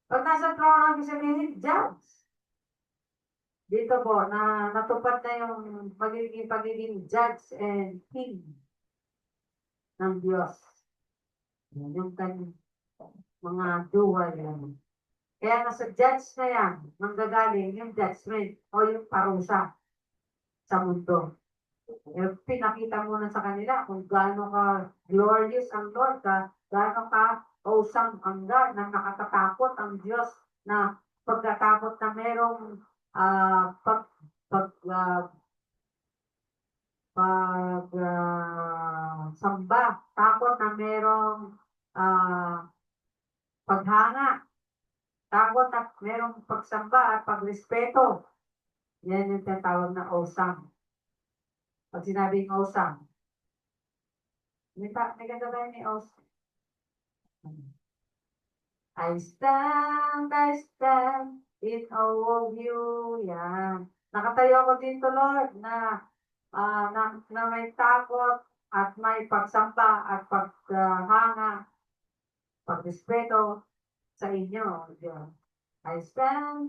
Pag nasa trono, ang ibig sabihin, judge. Dito po, natupad na yung pagiging judge and king ng Diyos. Yung kanyang mga dual yan. Kaya nasa judge na yan, manggagaling yung judgment o yung parusa sa mundo. Eh, pinakita mo na sa kanila kung gaano ka glorious ang Lord, gaano ka awesome ang God, na nakakatakot ang Diyos, na pagkatakot na merong pag, pag, samba, takot na merong paghanga, takot at merong pagsamba at pagrespeto. Yan yung tinatawag na awesome. Pag sinabing awesome, may ganda ba ni awesome? I stand in awe of you. Yan. Nakatayo ako dito, Lord, na may takot at may pagsamba at paghanga, pagrespeto sa inyo, Diyos. I stand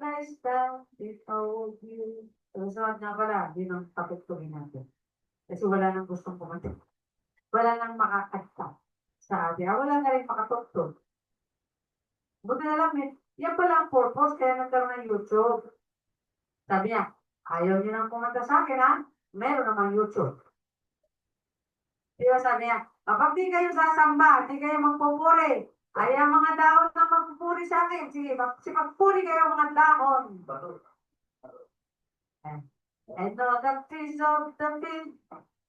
in awe of you. Susunod nga pala, yun ang tapit-tugin natin. Kasi wala nang gustong pumatid. Wala nang makakasta sa atin. Wala na rin makatugtog. Buti na lang, yan pala ang purpose, kaya nagkaroon ng YouTube. Sabi niya, ayaw niyo nang kumanta sa akin, ha? Meron namang YouTube. Diba sabi niya, kapag di kayo sasamba, di kayo magpupuri, ay ang mga dahon na magpupuri sa akin. Sige, magpuri kayo mga dahon. And all the trees of the field,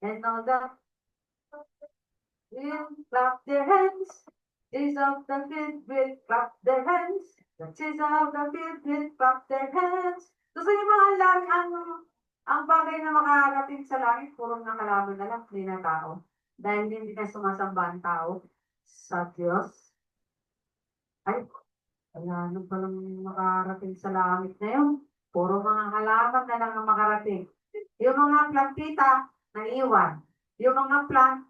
and all the will clap their hands. Trees of the field will clap their hands. The trees of the field will clap their hands. Gusto niyo mga lang ang bagay na makakarating sa langit, puro nakalaman na lang, hindi na tao. Dahil hindi na sumasamba ang tao sa Diyos. Ay, kaya ano palang makarating sa langit na yun? Puro mga halaman na lang ang makarating. Yung mga plantita, naiwan. Yung mga plant,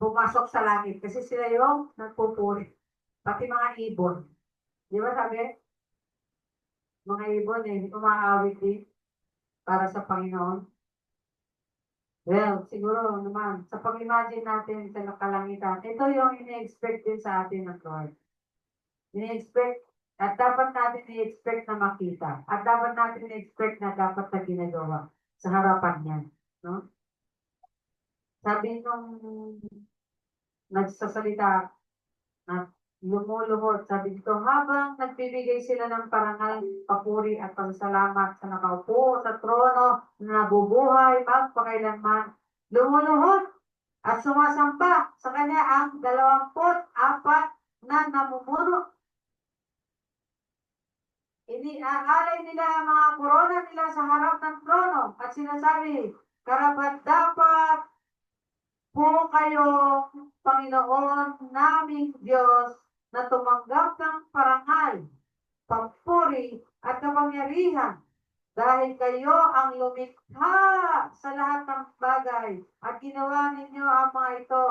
pumasok sa langit. Kasi sila yung nagpupuri. Pati mga ibon. Di ba sabi? Mga ibon umaawit din para sa Panginoon. Well, siguro naman, sa pag-imagine natin sa nakalangitan, ito yung ini-expect din sa atin ng Lord. Ini-expect, at dapat natin i-expect na makita. At dapat natin i-expect na dapat na ginagawa sa harapan niya. No? Sabi nung nagsasalita na lumuluhod, sabi dito, habang nagbibigay sila ng parangal, papuri at pagsalamat sa nakaupo sa trono na nabubuhay magpakailanman, lumuluhod at sumasamba sa kanya ang 24 na namumuno. Iniaalay nila ang mga korona nila sa harap ng trono at sinasabi, karapat-dapat po kayo, Panginoon naming Diyos, na tumanggap ng parangal, papuri at kapangyarihan dahil kayo ang lumikha sa lahat ng bagay at ginawa ninyo ang mga ito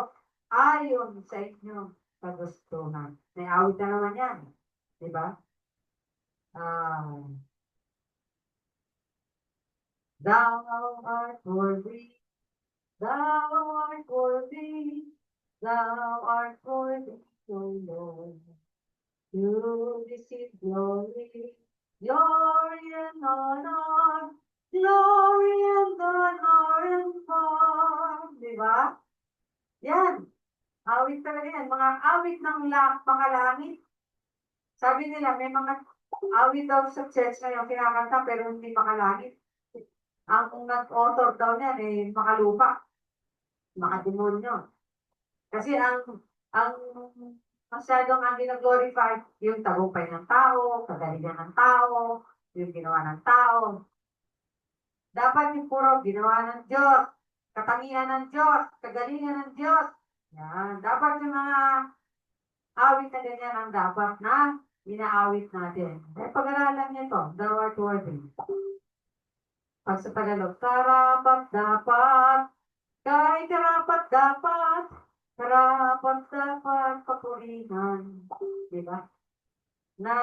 ayon sa inyong kagustuhan. May awit na naman yan. Diba? Thou art worthy, thou art worthy, thou art worthy, O Lord. You receive glory, glory and honor, glory and honor and power. Diba? Yan. Awit talaga yan. Mga awit ng pangalangit. Sabi nila, may mga awit daw sa church ngayon kinakanta pero hindi makalangit. Ang nag-author daw niyan makalupa, makademonyo. Kasi ang masyadong ang gina-glorify yung tagumpay ng tao, kagalingan ng tao, yung ginawa ng tao. Dapat yung puro ginawa ng Diyos, katangian ng Diyos, kagalingan ng Diyos. Yan. Dapat yung mga awit na ganyan ang dapat na inaawit natin. Pag-aralan niyo ito, thou art worthy. Pag sa Tagalog, karapat-dapat, kay karapat-dapat, karapat-dapat papurihan. Diba? Na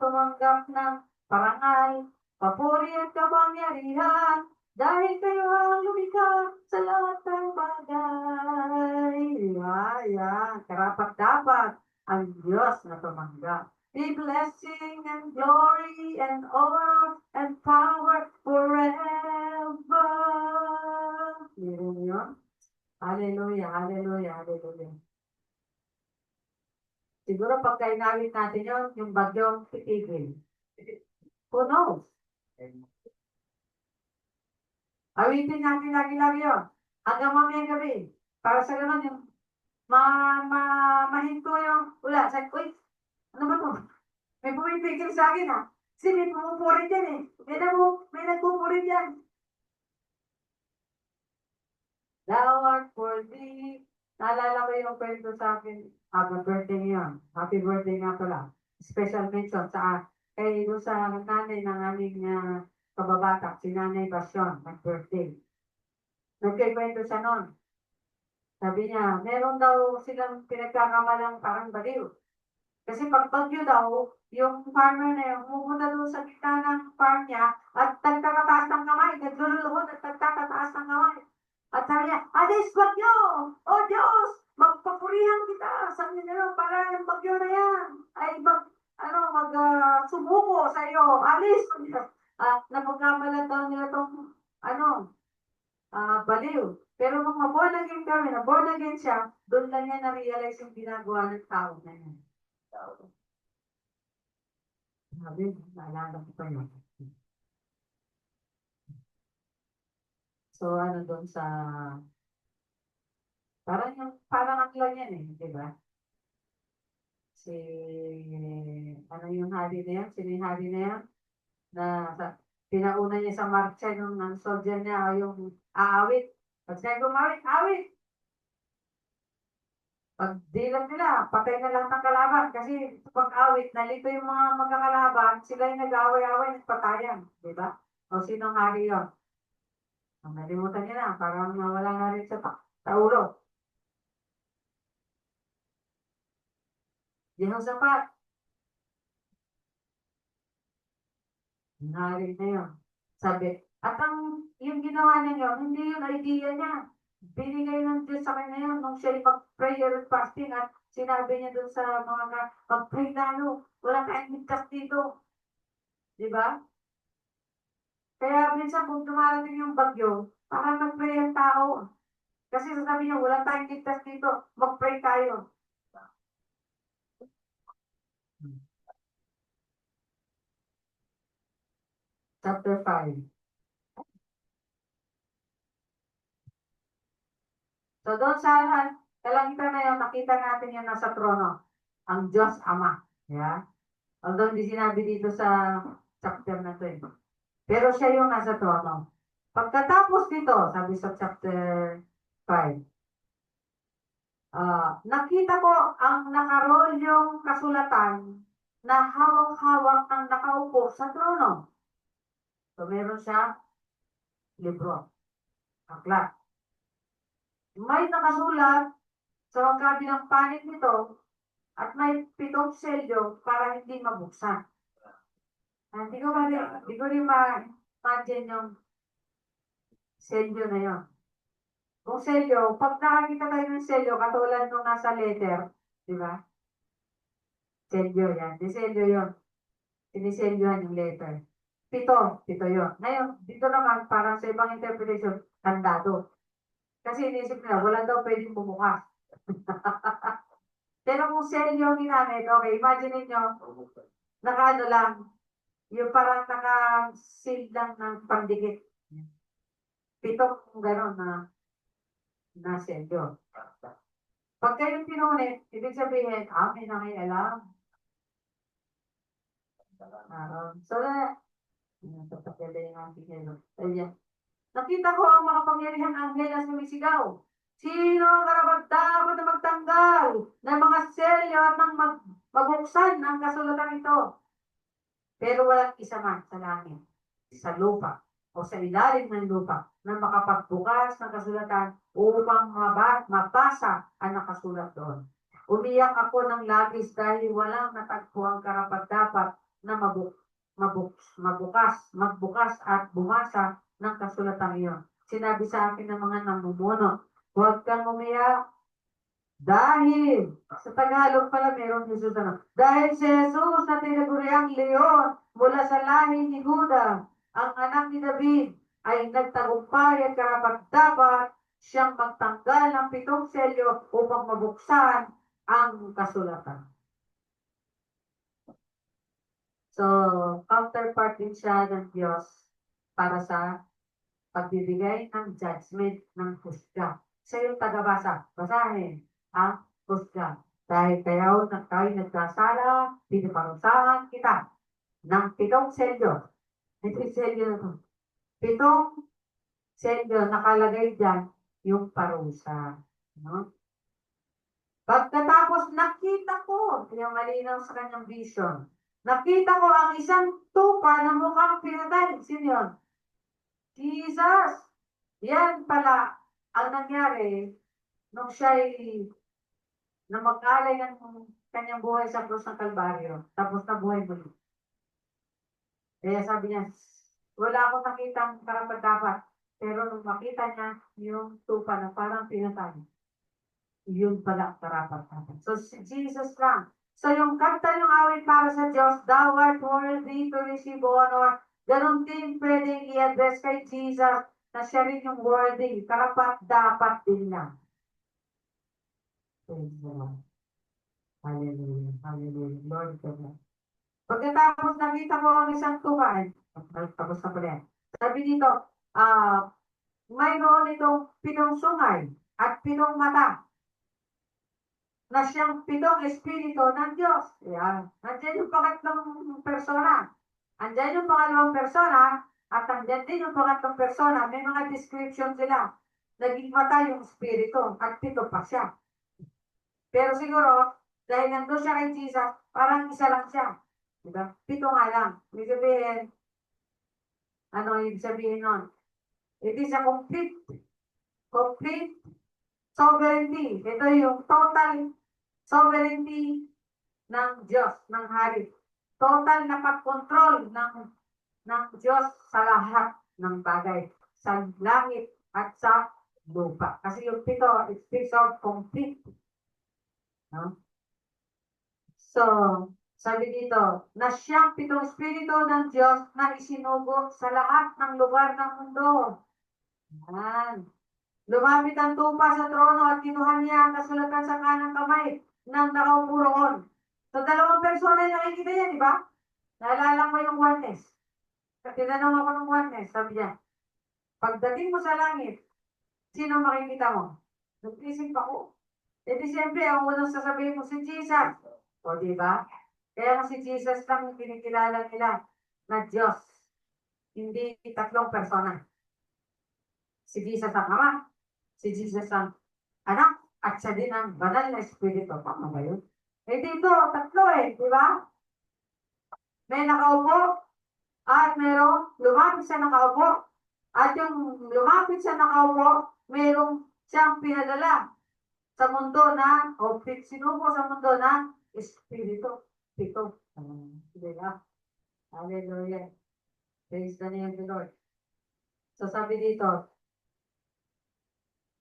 tumanggap ng parangal, papuri at kapangyarihan, dahil kayo ang lumikha sa lahat ng bagay. Diba? Yan. Karapat-dapat ang Diyos na tumanggap. be blessing and glory and honor and power forever. Yun yun. Hallelujah, hallelujah, hallelujah. Siguro pagka inawit natin yun, yung bagyong titigil. Who knows? Awitin natin lagi-lagi yun. Hanggang mamayang gabi. Para sa ganun yung mahinto yung ula. Sabi, uy, ano ba to? May pumipigil sa akin ha. Kasi may pumupuri dyan eh. May nagpupuri dyan. Thou art worthy. Naalala ko yung kwento sa akin. Happy birthday ngayon. Happy birthday nga pala. Special mention sa kay doon sa nanay ng aming kababatak, si Nanay Basyon, nag-birthday. Nagkikwento siya noon. Sabi niya, meron daw silang pinagkakamalang parang baliw. Kasi pag bagyo daw, yung farmer na yun, pumunta doon sa gitna ng farm niya at nagtatataas ng kamay, naglululuhod at nagtatataas ng kamay. At sabi niya, alis bagyo! O Diyos, magpapurihan kita! Sabi niya, para yung bagyo na yan ay sumuko sa iyo. Alis! Napagkamalan daw nila itong baliw. Pero nung born again kami, na born again siya, doon lang niya na-realize yung ginagawa ng tao na yan. Sabi, naalala ko pa yun. So, doon sa, parang ang lang yan eh, di ba? Yung hari na yan, sino yung hari na yan? Pinauna niya sa marcha ng soldier niya, yung aawit. Pag sinabi umawit, awit! Pag dilam nila, patay na lahat ng kalaban. Kasi pag awit, nalito yung mga magkakalaban, sila yung nag-away-away, nagpatayan. Di ba? O sinong hari yun? Nalimutan niya na, parang nawala na rin sa ulo. Jehoshaphat. Yung hari na yun. Sabi, at yung ginawa niya yun, hindi yung idea niya. Binigay ng Diyos sa kanya yun nung siya prayer and fasting at sinabi niya dun sa mga mag-pray lalo. Wala tayong ligtas dito. Di ba? Kaya minsan kung dumarating yung bagyo, parang mag-pray ang tao. Kasi sasabi niya, wala tayong ligtas dito. Mag-pray tayo. Chapter 5. So doon sa kalangitan na yun, nakita natin yung nasa trono. Ang Diyos Ama. Yeah? Although hindi sinabi dito sa chapter na to eh. Pero siya yung nasa trono. Pagkatapos dito, sabi sa chapter 5, nakita ko ang nakarolyong kasulatan na hawak-hawak ang nakaupo sa trono. So meron siya libro, aklat. May nakasulat sa magkabilang panig nito at may 7 selyo para hindi mabuksan. Hindi ko rin ma-imagine yung selyo na yun. Kung selyo, pag nakakita tayo ng selyo, katulad nung nasa letter, di ba? Selyo yan. Di selyo yun. Siniselyohan yung letter. 7 yun. Ngayon, dito naman, parang sa ibang interpretation, kandado. Kasi inisip nila, wala daw pwedeng bumukas. Pero kung selyo ang ginamit, okay, imagine nyo, nakaano lang, yung parang naka-seal lang ng pandikit. 7 kung gano'n na selyo. Pag kayong pinunit, ibig sabihin, may nakialam. So, nakita ko ang makapangyarihan anghel na sumisigaw. Sino ang karapat-dapat na magtanggal ng mga selyo at ng mabuksan ng kasulatan ito? Pero walang isa man sa langit, sa lupa, o sa ilalim ng lupa na makapagbukas ng kasulatan upang mabasa ang nakasulat doon. Umiyak ako ng labis dahil walang natagpo ang karapat-dapat na magbukas at bumasa ng kasulatan iyon. Sinabi sa akin ng mga namumuno, huwag kang umiyak Dahil, sa Tagalog pala meron Jesus ano. Dahil si Jesus na tinaguriang leon mula sa lahi ni Juda, ang anak ni David, ay nagtagumpay at karapat-dapat siyang magtanggal ng 7 selyo upang mabuksan ang kasulatan. So, counterpart din siya ng Diyos para sa pagbibigay ng judgment ng husga. Siya yung tagabasa. Basahin ang husga. Dahil kayo na tayo nagkasala, pinaparusahan kita ng 7 selyo. Ito selyo na ito. 7 selyo nakalagay dyan yung parusa. No? Pagkatapos nakita ko, yung malinaw sa kanyang vision, nakita ko ang isang tupa na mukhang pinatay. Sino yun? Jesus! Yan pala ang nangyari nung siya'y na mag-alay ng kanyang buhay sa krus ng Kalbaryo. Tapos na buhay muli. Kaya sabi niya, wala akong nakitang karapat-dapat. Pero nung makita niya yung tupa na parang pinatay, yun pala ang karapat-dapat. So, si Jesus lang. So, yung kanta yung awit para sa Diyos, thou art worthy to receive honor. Ganon din pwedeng i-address kay Jesus na siya rin yung worthy. Karapat-dapat din lang. Praise the Lord. Hallelujah. Hallelujah. Lord God. Pagkatapos nakita ko ang isang tupa, tapos na pala yan. Sabi dito, mayroon itong 7 sungay at 7 mata na siyang 7 espiritu ng Diyos. Yan. Nandiyan yung pangatlong persona. Andiyan yung pangalawang persona at andiyan din yung pangatlong persona. May mga description sila. Naging mata yung espiritu at 7 pa siya. Pero siguro, dahil nandun siya kay Jesus, parang isa lang siya. Diba? 7 nga lang. Ibig sabihin, ano ibig sabihin nun? It is a complete sovereignty. Ito yung total sovereignty ng Diyos, ng Hari. Total na pag-control ng Diyos sa lahat ng bagay. Sa langit at sa lupa. Kasi yung 7, it speaks of complete. No? So, sabi dito, na siyang 7 espiritu ng Diyos na isinugo sa lahat ng lugar ng mundo. Yan. Lumapit ang tupa sa trono at kinuha niya ang kasulatan sa kanang kamay ng nakaupo roon. So, 2 persona yung nakikita niya, di ba? Naalala mo yung oneness. Tinanong ako ng oneness, sabi niya, pagdating mo sa langit, sino makikita mo? Nag-isip ako. E di siyempre, ang unang sasabihin mo si Jesus. O, di ba? Kaya si Jesus lang yung kinikilala nila na Diyos. Hindi 3 persona. Si Jesus ang Ama, si Jesus ang Anak, at siya din ang banal na Espiritu. Tama ba yun? Eh dito, 3 di ba? May nakaupo, at merong lumapit sa nakaupo. At yung lumapit sa nakaupo, merong siyang pinadala sa mundo na, o sinubo sa mundo na Espiritu. 7. Di ba? Hallelujah. Praise the name of the Lord. So sabi dito,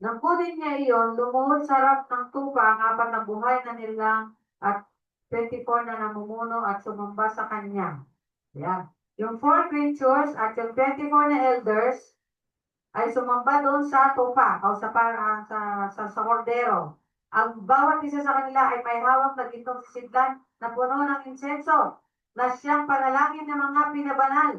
nang kunin niya iyon, lumuhod sa harap ng tupa ang 4 na buhay na nilang at 24 na namumuno at sumamba sa kanya. Yan. Yung 4 creatures at yung 24 na elders ay sumamba doon sa tupa o sa kordero. Ang bawat isa sa kanila ay may hawak na gintong sisidlan na puno ng insenso na siyang panalangin ng mga pinabanal.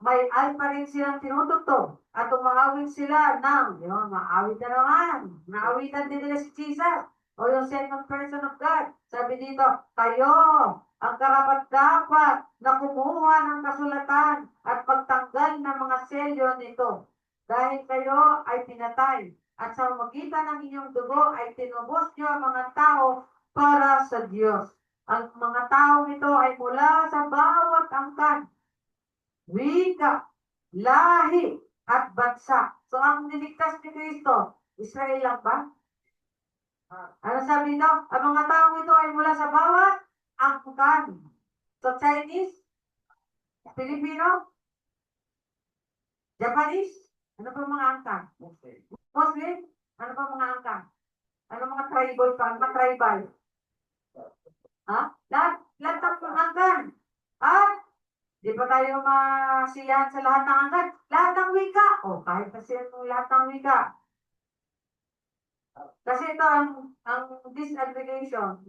May alpa rin silang tinutugtog at umaawit sila ng, yun, maawit na naman. Naawitan din nila si Jesus o yung second person of God. Sabi dito, kayo ang karapat-dapat na kumuha ng kasulatan at pagtanggal ng mga selyo nito. Dahil kayo ay pinatay at sa magitan ng inyong dugo ay tinubos niyo ang mga tao para sa Diyos. Ang mga tao nito ay mula sa bawat angkan, wika, lahi, at bansa. So, ang niligtas ni Kristo, Israel lang ba? Ano sabi nito? Ang mga taong ito ay mula sa bawat angkan. So, Chinese, Filipino, Japanese, ano pa mga angkan? Muslim, ano pa mga angkan? Ano mga tribal pa? Mga tribal? Ha? Lahat ng angkan. At di ba tayo masiyahan sa lahat ng angkan? Lahat ng wika. O, kahit kasi lahat ng wika. Kasi ito ang disaggregation.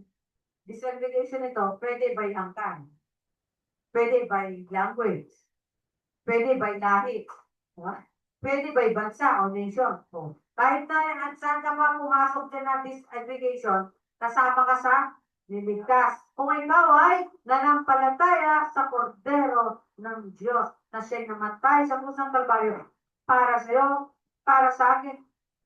Disaggregation ito, pwede by angkan. Pwede by language. Pwede by lahi. Diba? Pwede by bansa o nation. O, kahit na saan ka pa pumasok dyan na disaggregation, kasama ka sa niligtas. Kung ikaw ay nanampalataya sa kordero ng Diyos na siya'y namatay sa pusang kalbaryo para sa iyo, para sa akin,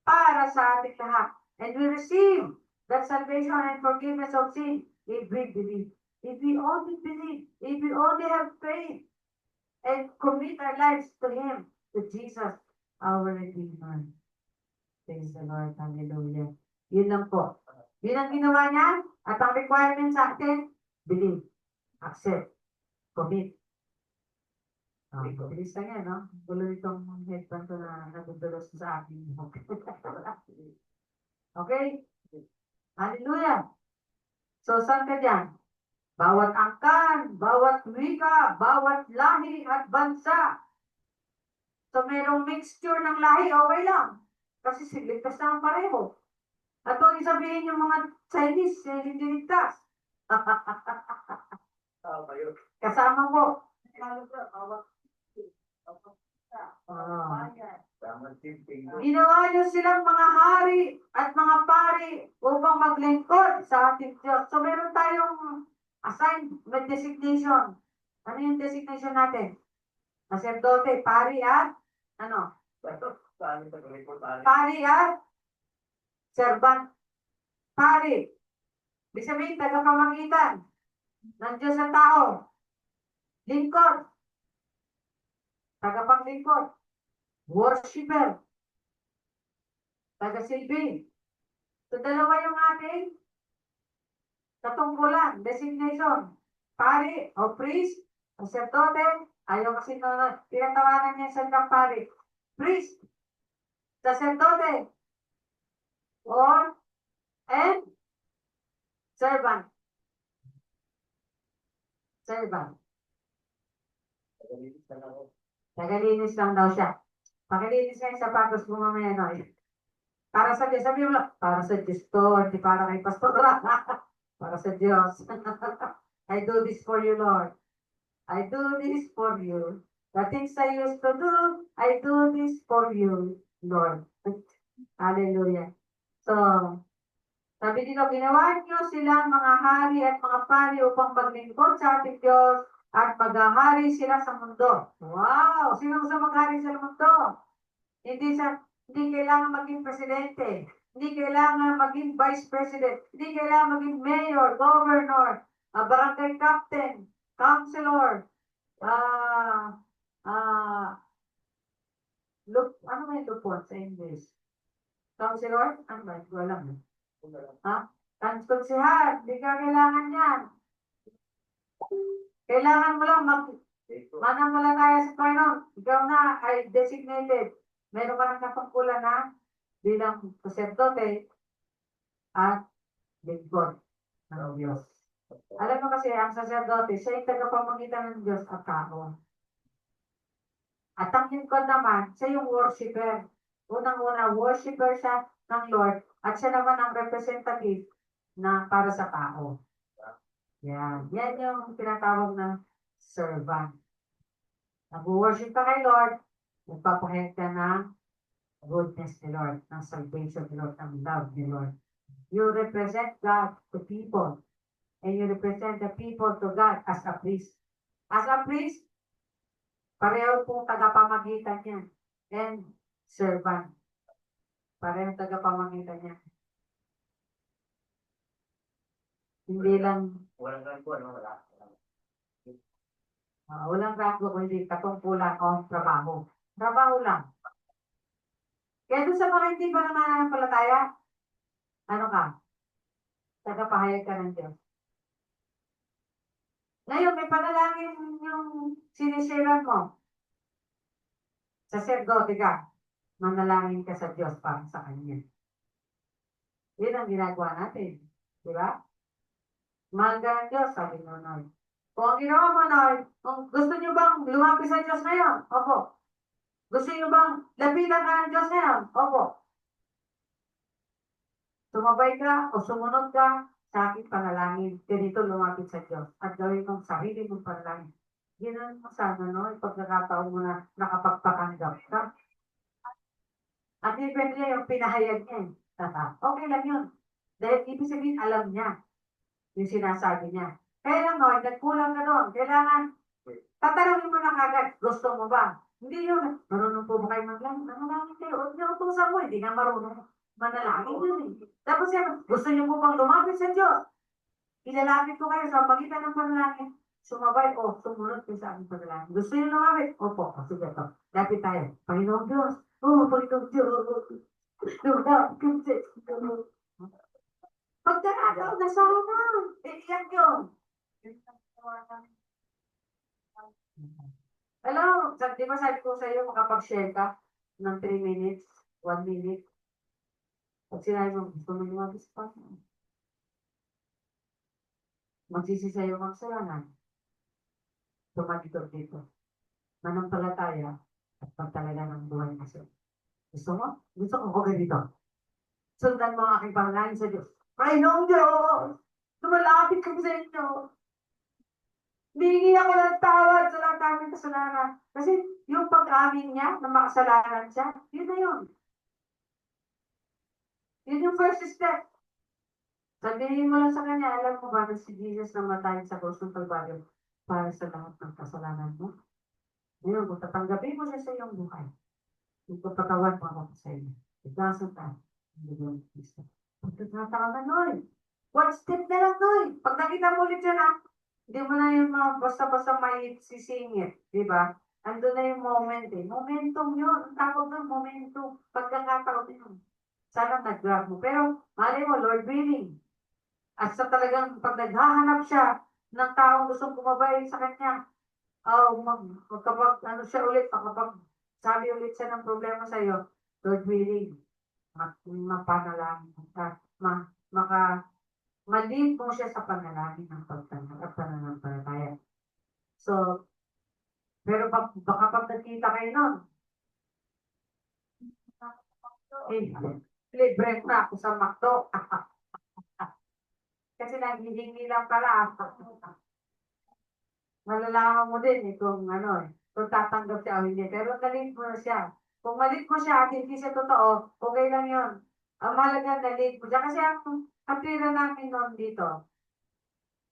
para sa ating lahat. And we receive that salvation and forgiveness of sin if we believe. If we only believe, if we only have faith and commit our lives to Him, to Jesus, our Redeemer. Praise the Lord. Hallelujah. Yun lang po. Yun ang ginawa niya. At ang requirement sa atin, believe, accept, commit. Bilis lang yan, no? Gulo itong headband ko na nagudulos sa akin. Okay? Hallelujah. So, saan ka dyan? Bawat angkan, bawat wika, bawat lahi at bansa. So, merong mixture ng lahi, okay lang. Kasi ligtas naman pareho. At huwag isabihin yung mga Chinese, hindi ligtas. Kasama ko. Ginawa niyo silang mga hari at mga pari upang maglingkod sa ating Diyos. So, meron tayong assigned with designation. Ano yung designation natin? Sacerdote, pari at ano? Pari at servant. Pari. Ibig sabihin, tagapamagitan ng Diyos sa tao. Lingkod. Tagapaglingkod. Worshipper. Tagasilbi. So, dalawa yung ating katungkulan, designation. Pari o priest, sacerdote, ayaw kasi tinatawanan niya sa salitang pari. Priest, sacerdote, or and servant. Servant. Tagalinis lang daw siya. Pakilinis niya yung sapatos mo mamaya, no? Para sa Diyos, sabi mo lang, para sa Diyos to, hindi para kay pastor. Para sa Diyos. I do this for you, Lord. I do this for you. The things I used to do, I do this for you, Lord. Hallelujah. So, sabi dito, ginawa niyo silang mga hari at mga pari upang maglingkod sa ating Diyos at maghahari sila sa mundo. Wow! Sino gusto maghari sa mundo? Hindi kailangan maging presidente. Hindi kailangan maging vice president. Hindi kailangan maging mayor, governor, barangay captain, councilor, ano may lupon sa English? Councilor? Ano ba? Hindi ko alam. Ha? Konsihal, hindi ka kailangan yan. Kailangan mo lang mananampalataya sa Panginoon. Ikaw na ay designated. Meron ka ng katungkulan na bilang sacerdote at lingkod ng Diyos. Alam mo kasi, ang sacerdote, siya yung tagapamagitan ng Diyos at tao. At ang lingkod naman, siya yung worshiper. Unang-una, worshiper siya ng Lord at siya naman ang representative na para sa tao. Yan. Yan yung tinatawag na servant. Nag-worship ka kay Lord, nagpapahayag ka ng goodness ni Lord, ng salvation ni Lord, ng love ni Lord. You represent God to people, and you represent the people to God as a priest. As a priest, pareho pong tagapamagitan niya. And servant. Pareho tagapamagitan niya. Hindi lang walang rango, wala. Walang rango, kundi katungkulan o trabaho. Trabaho lang. Kaya doon sa mga hindi pa naman nananampalataya, ano ka? Tagapahayag ka ng Diyos. Ngayon, may panalangin yung sinisiran mo. Sacerdote ka. Manalangin ka sa Diyos para sa Kanya. Yun ang ginagawa natin. Di ba? Mahal ka ng Diyos, sabi mo, Noy. Kung ang ginawa mo, Noy, kung gusto niyo bang lumapit sa Diyos ngayon? Opo. Gusto niyo bang lapitan ka ng Diyos ngayon? Opo. Sumabay ka o sumunod ka sa aking panalangin. Ganito lumapit sa Diyos at gawin mong sarili mong panalangin. Ginawa mo sana, no? Pagkakataon mo na nakapagpatanggap ka. At depende niya yung pinahayag niya. Okay lang yun. Dahil ibig sabihin, alam niya yung sinasabi niya. Kaya lang, no, nagkulang ka doon. Kailangan, tatanungin mo na kagad, gusto mo ba? Hindi yun. Marunong po ba kayo manalangin? Manalangin kayo. Huwag niyo utusan mo, hindi nga marunong. Manalangin yun eh. Tapos yan, gusto niyo po bang lumapit sa Diyos? Ilalapit ko kayo sa pagitan ng panalangin. Sumabay o sumunod kayo sa aking panalangin. Gusto niyo lumapit? Opo, sige to. Lapit tayo. Panginoong Diyos. Panginoong Diyos. Lumapit kayo sa Diyos. Pagkakataon na sana. Iiyak yun. Hello, di ba sabi ko sa iyo, makapag-share ka ng 3 minutes, 1 minute. Pag sinabi mo, gusto mo lumabas pa. Magsisi sa'yo magsalanan. Tumagitor dito. Manampalataya at pagtalaga ng buhay na siya. Gusto mo? Gusto ko ko dito. Sundan mo ang aking panalangin sa Diyos. Panginoong Diyos! Lumalapit kami sa inyo. Hihingi ako ng tawad sa lahat aming kasalanan. Kasi yung pag-amin niya na makasalanan siya, yun na yun. Yun yung first step. Sabihin mo lang sa kanya, alam mo ba na si Jesus namatay sa krus ng Kalbaryo para sa lahat ng kasalanan mo? Ngayon, kung tatanggapin mo siya sa iyong buhay, yung papatawan mo ako sa iyo. It doesn't matter. Pagkataka ka, Noy. One step na lang, Noy. Pag nakita mo ulit yan, hindi mo na yung mga basta-basta may sisingit. Di ba? Ando na yung moment eh. Momentum yun. Ang tawag ng momentum. Pagkakataon yun. Sana nag-grab mo. Pero, mali mo, Lord willing. At sa talagang pag naghahanap siya ng taong gustong bumabay sa kanya, magkapag, ano siya ulit, kapag sabi ulit siya ng problema sa iyo, Lord willing, mapanalangin ka, malid mo siya sa panalangin ng pagtanggap at pananampalataya. So, pero baka pag nagkita kayo nun, libre na ako sa McDo. Kasi naghihingi lang pala. Malalaman mo din kung kung tatanggap siya o hindi. Pero nalit mo na siya. Kung malit mo siya at hindi siya totoo, okay lang yun. Ang mahalaga nalit mo siya. Kasi ang kapira namin noon dito,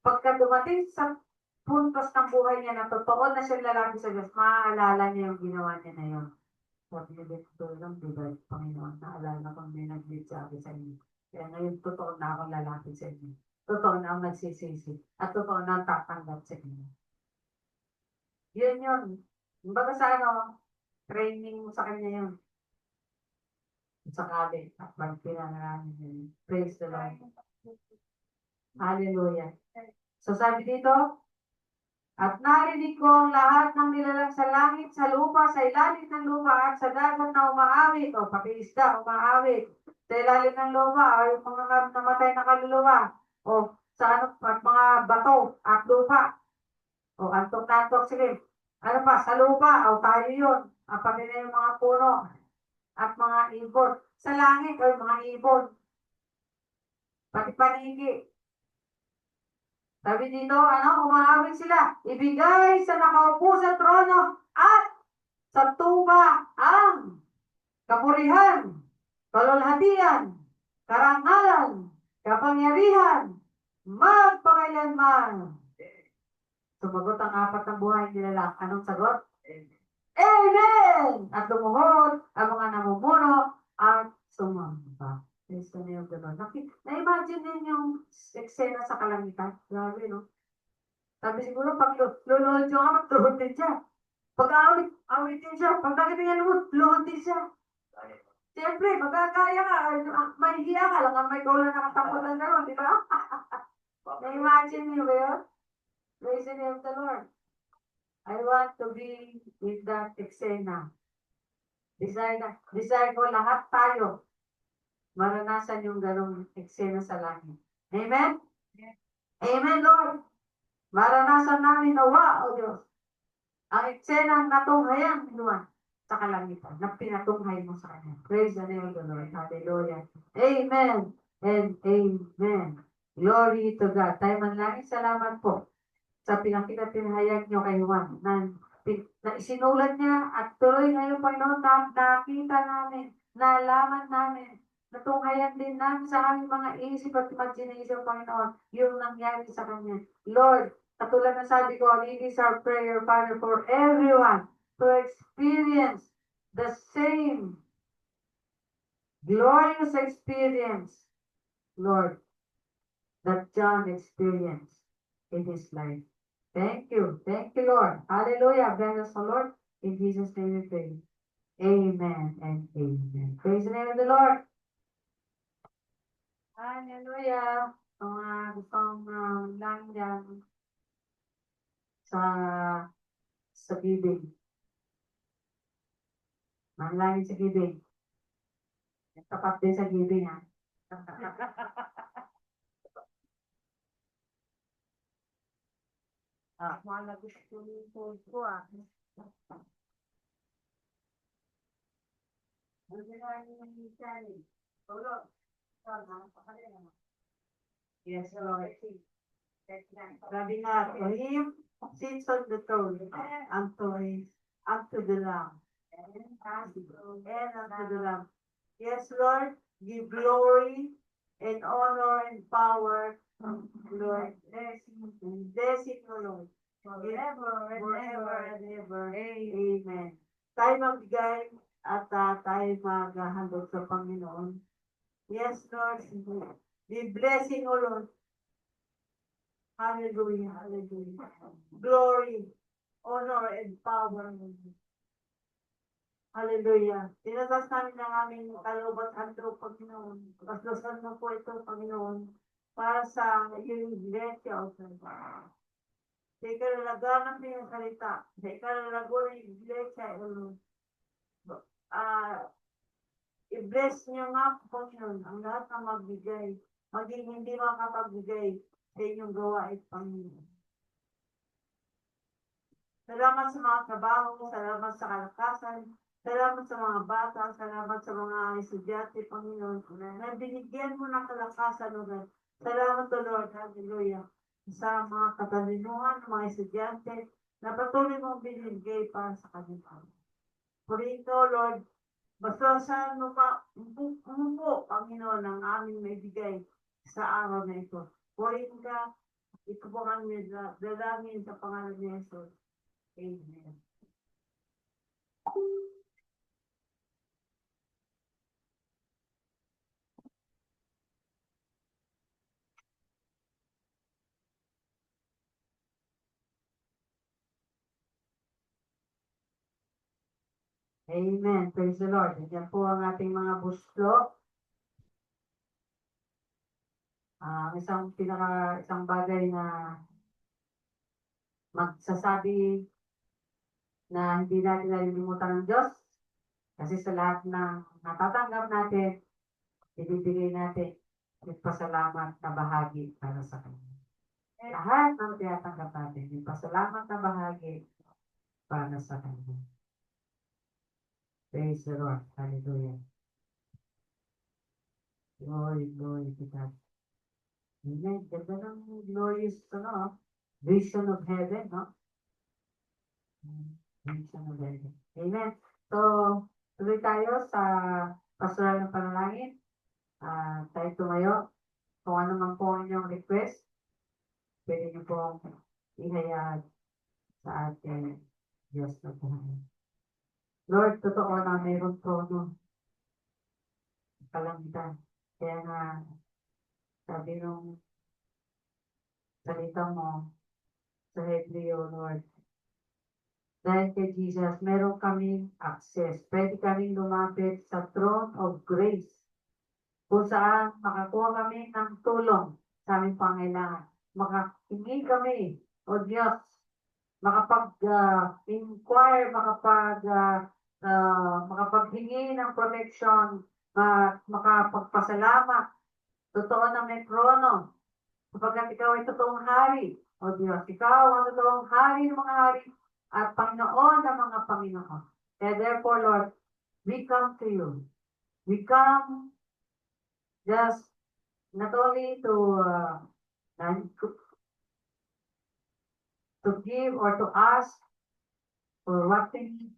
pagka dumating sa puntos ng buhay niya na totoo na siya lalaki sa Diyos, maaalala niya yung ginawa niya na yun. Sabi niya, dito lang, di ba, Panginoon, naalala ko may nag-lead sa akin sa inyo. Kaya ngayon, totoo na akong lalaki sa inyo. Totoo na ang nagsisisi. At totoo na ang tatanggap sa inyo. Yun yun. Kumbaga sa training mo sa kanya yun. Sa college. At magpinangalan yun. Praise the Lord. Hallelujah. So sabi dito, at narinig ko ang lahat ng nilalang sa langit, sa lupa, sa ilalim ng lupa, at sa dagat na umaawit, o pakiisda, umaawit, sa ilalim ng lupa, ay mga namatay na kaluluwa, o sa at mga bato, at lupa, o antok-antok, sige, ano pa, sa lupa, o tayo yun, pati na yung mga puno, at mga ibon, sa langit, o mga ibon, pati paniki. Sabi dito, umaawit sila. Ibigay sa nakaupo sa trono at sa tuba ang kapurihan, kalulhatian, karangalan, kapangyarihan, magpakailanman. Sumagot ang apat ng buhay nila lang. Anong sagot? Amen! At lumuhod ang mga namumuno at sumamba. Praise the name of the Lord. Na-imagine din yung eksena sa kalangitan. Grabe, no? Sabi siguro, pag luluhod yung amat, luhod din siya. Pag awit din siya. Pag nakitingin mo, luhod din siya. Siyempre, magkakaya ka. May hiya ka lang. May goal na nakatamputan na ron, di ba? Na-imagine niyo ba yun? Praise the name of the Lord. I want to be with that eksena. Desire ko lahat tayo maranasan yung ganong eksena sa langit. Amen? Amen, Lord. Maranasan namin nawa, O Diyos, ang eksenang natunghayan ni Juan sa kalangitan na pinatunghay mo sa kanya. Praise the name of the Lord. Hallelujah. Amen and amen. Glory to God. Tayo manlangin, salamat po sa pinakita-pinahayag nyo kay Juan na isinulat niya at tuloy ngayon, Panginoon, nakita namin, nalaman namin, natunghayan din namin sa aming mga isip at imagination, Panginoon, yung nangyari sa kanya. Lord, katulad na sabi ko, it is our prayer, Father, for everyone to experience the same glorious experience, Lord, that John experienced in his life. Thank you, Lord. Hallelujah. Bless us, O Lord. In Jesus' name we pray. Amen and amen. Praise the name of the Lord. Hallelujah. Mga gustong lang yan sa giving. Manlangin sa giving. Tapat din sa giving, ha? Mga gusto ko, Yes, Lord. Sabi nga, him sits on the throne unto the Lamb. And unto the Lamb. Yes, Lord, give glory and honor and power, Lord. Blessing, O Lord. Forever and ever. Amen. Tayo magbigay at tayo maghandog sa Panginoon. Yes, Lord. Be blessing, O Lord. Hallelujah, hallelujah. Glory, honor, and power. Hallelujah. Tinatas namin ang aming kaloob at handog, Panginoon. Paslosan mo po ito, Panginoon, para sa iyong iglesia, O Lord. Sa ikalalagan ng iyong salita, sa ikalalago ng iglesia, O Lord. I-bless niyo nga, Panginoon, ang lahat ng magbigay, maging hindi makapagbigay sa inyong gawain, Panginoon. Salamat sa mga trabaho, salamat sa kalakasan, salamat sa mga bata, salamat sa mga estudyante, Panginoon, na binigyan mo ng kalakasan, Lord. Salamat, O Lord, hallelujah, sa mga katalinuhan ng mga estudyante na patuloy mong binigay para sa kanila. Por ito, Lord, bastasan mo pa, umupo, Panginoon, ang aming may bigay sa araw na ito. Purihin ka, ito po kami dalangin sa pangalan ni Jesus. Amen. Amen. Praise the Lord. Yan po ang ating mga buslo. Isang bagay na magsasabi na hindi natin nalilimutan ng Diyos. Kasi sa lahat ng natatanggap natin, ibibigay natin yung pasalamat na bahagi para sa Kanya. Lahat ng tinatanggap natin, yung pasalamat na bahagi para sa Kanya. Praise the Lord. Hallelujah. Glory, glory to God. Amen. Ganda ng glorious, vision of heaven, no? Vision of heaven. Amen. So, tuloy tayo sa pastoral ng panalangin. Tayo tumayo. Kung ano man po inyong request, pwede niyo pong ihayag sa ating Diyos na Panginoon. Lord, totoo na mayroon trono kalangitan. Kaya nga, sabi nung salita mo sa Hebreo, Lord, dahil kay Jesus, meron kaming access. Pwede kaming lumapit sa throne of grace kung saan makakuha kami ng tulong sa aming pangailangan. Makahingi kami, O Diyos, makapag-inquire, makapaghingi ng protection makapagpasalamat. Totoo na may trono. Sapagkat ikaw ay totoong hari. O Diyos, ikaw ang totoong hari ng mga hari at Panginoon ng mga Panginoon. And therefore, Lord, we come to you. We come just not only to give or to ask for what we need,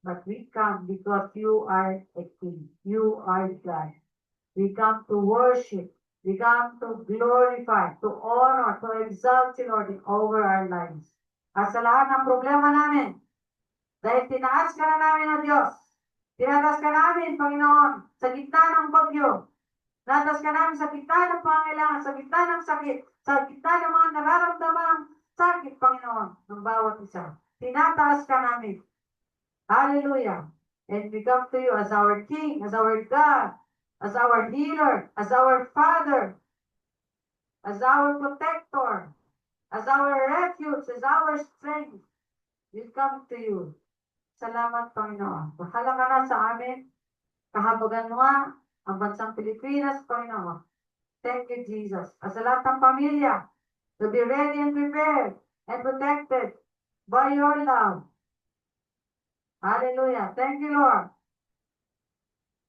but we come because you are a king. You are God. We come to worship. We come to glorify, to honor, to exalt you, Lord, over our lives. At sa lahat ng problema namin, dahil tinaas ka na namin, O Diyos, tinatas ka namin, Panginoon, sa gitna ng bagyo, natas ka namin sa gitna ng pangailangan, sa gitna ng sakit, sa gitna ng mga nararamdamang sakit, Panginoon, ng bawat isa. Tinataas ka namin. Hallelujah. And we come to you as our King, as our God, as our healer, as our Father, as our protector, as our refuge, as our strength. We come to you. Salamat, Panginoon. Bahala ka na sa amin. Kahabagan mo nga ang bansang Pilipinas, Panginoon. Thank you, Jesus. As sa lahat ng pamilya, to be ready and prepared and protected by your love. Hallelujah. Thank you, Lord.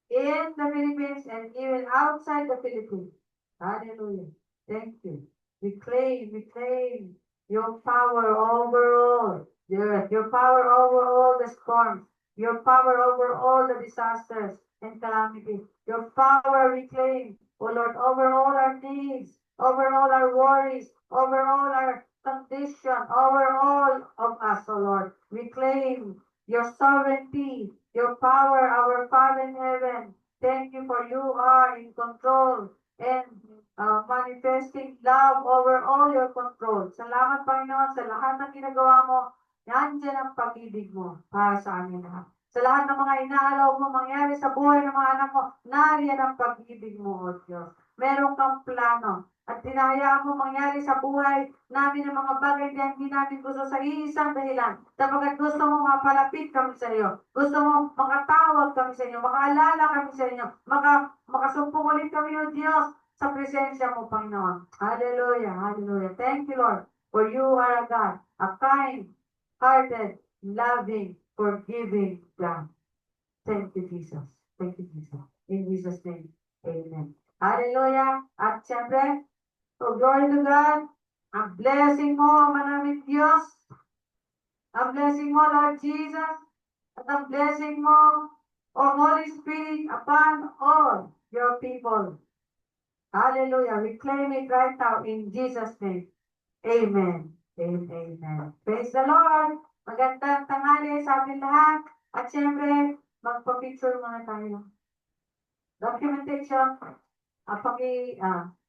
In the Philippines and even outside the Philippines. Hallelujah. Thank you. We claim your power over all the earth, your power over all the storms, your power over all the disasters and calamities. Your power we claim, O Lord, over all our needs, over all our worries, over all our condition, over all of us, O Lord. We claim your sovereignty, your power, our Father in heaven. Thank you for you are in control and manifesting love over all your control. Salamat, Panginoon, sa lahat ng ginagawa mo. Nandiyan ang pag-ibig mo para sa amin lahat. Sa lahat ng mga inaalaw mo mangyari sa buhay ng mga anak mo, nariyan ang pag-ibig mo, O Diyos. Meron kang plano. At tinahayaan mo mangyari sa buhay namin ng mga bagay na hindi namin gusto sa isang dahilan. Sapagkat gusto mo mapalapit kami sa iyo. Gusto mo makatawag kami sa inyo, makaalala kami sa inyo, makasumpong ulit kami, O Diyos, sa presensya mo, Panginoon. Hallelujah, hallelujah. Thank you, Lord, for you are a God, a kind-hearted, loving, forgiving God. Thank you, Jesus. Thank you, Jesus. In Jesus' name, amen. Hallelujah. At siyempre, so glory to God. Ang blessing mo, manamit Diyos. Ang blessing mo, Lord Jesus. At ang blessing mo, O Holy Spirit, upon all your people. Hallelujah. We claim it right now in Jesus' name. Amen. Amen. Praise the Lord. Magandang tanghali sa ating lahat. At siyempre, magpa-picture muna tayo. Documentation.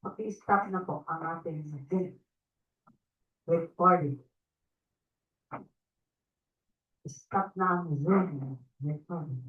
Paki-stop na po ang ating recording. Stop na ang Zoom recording.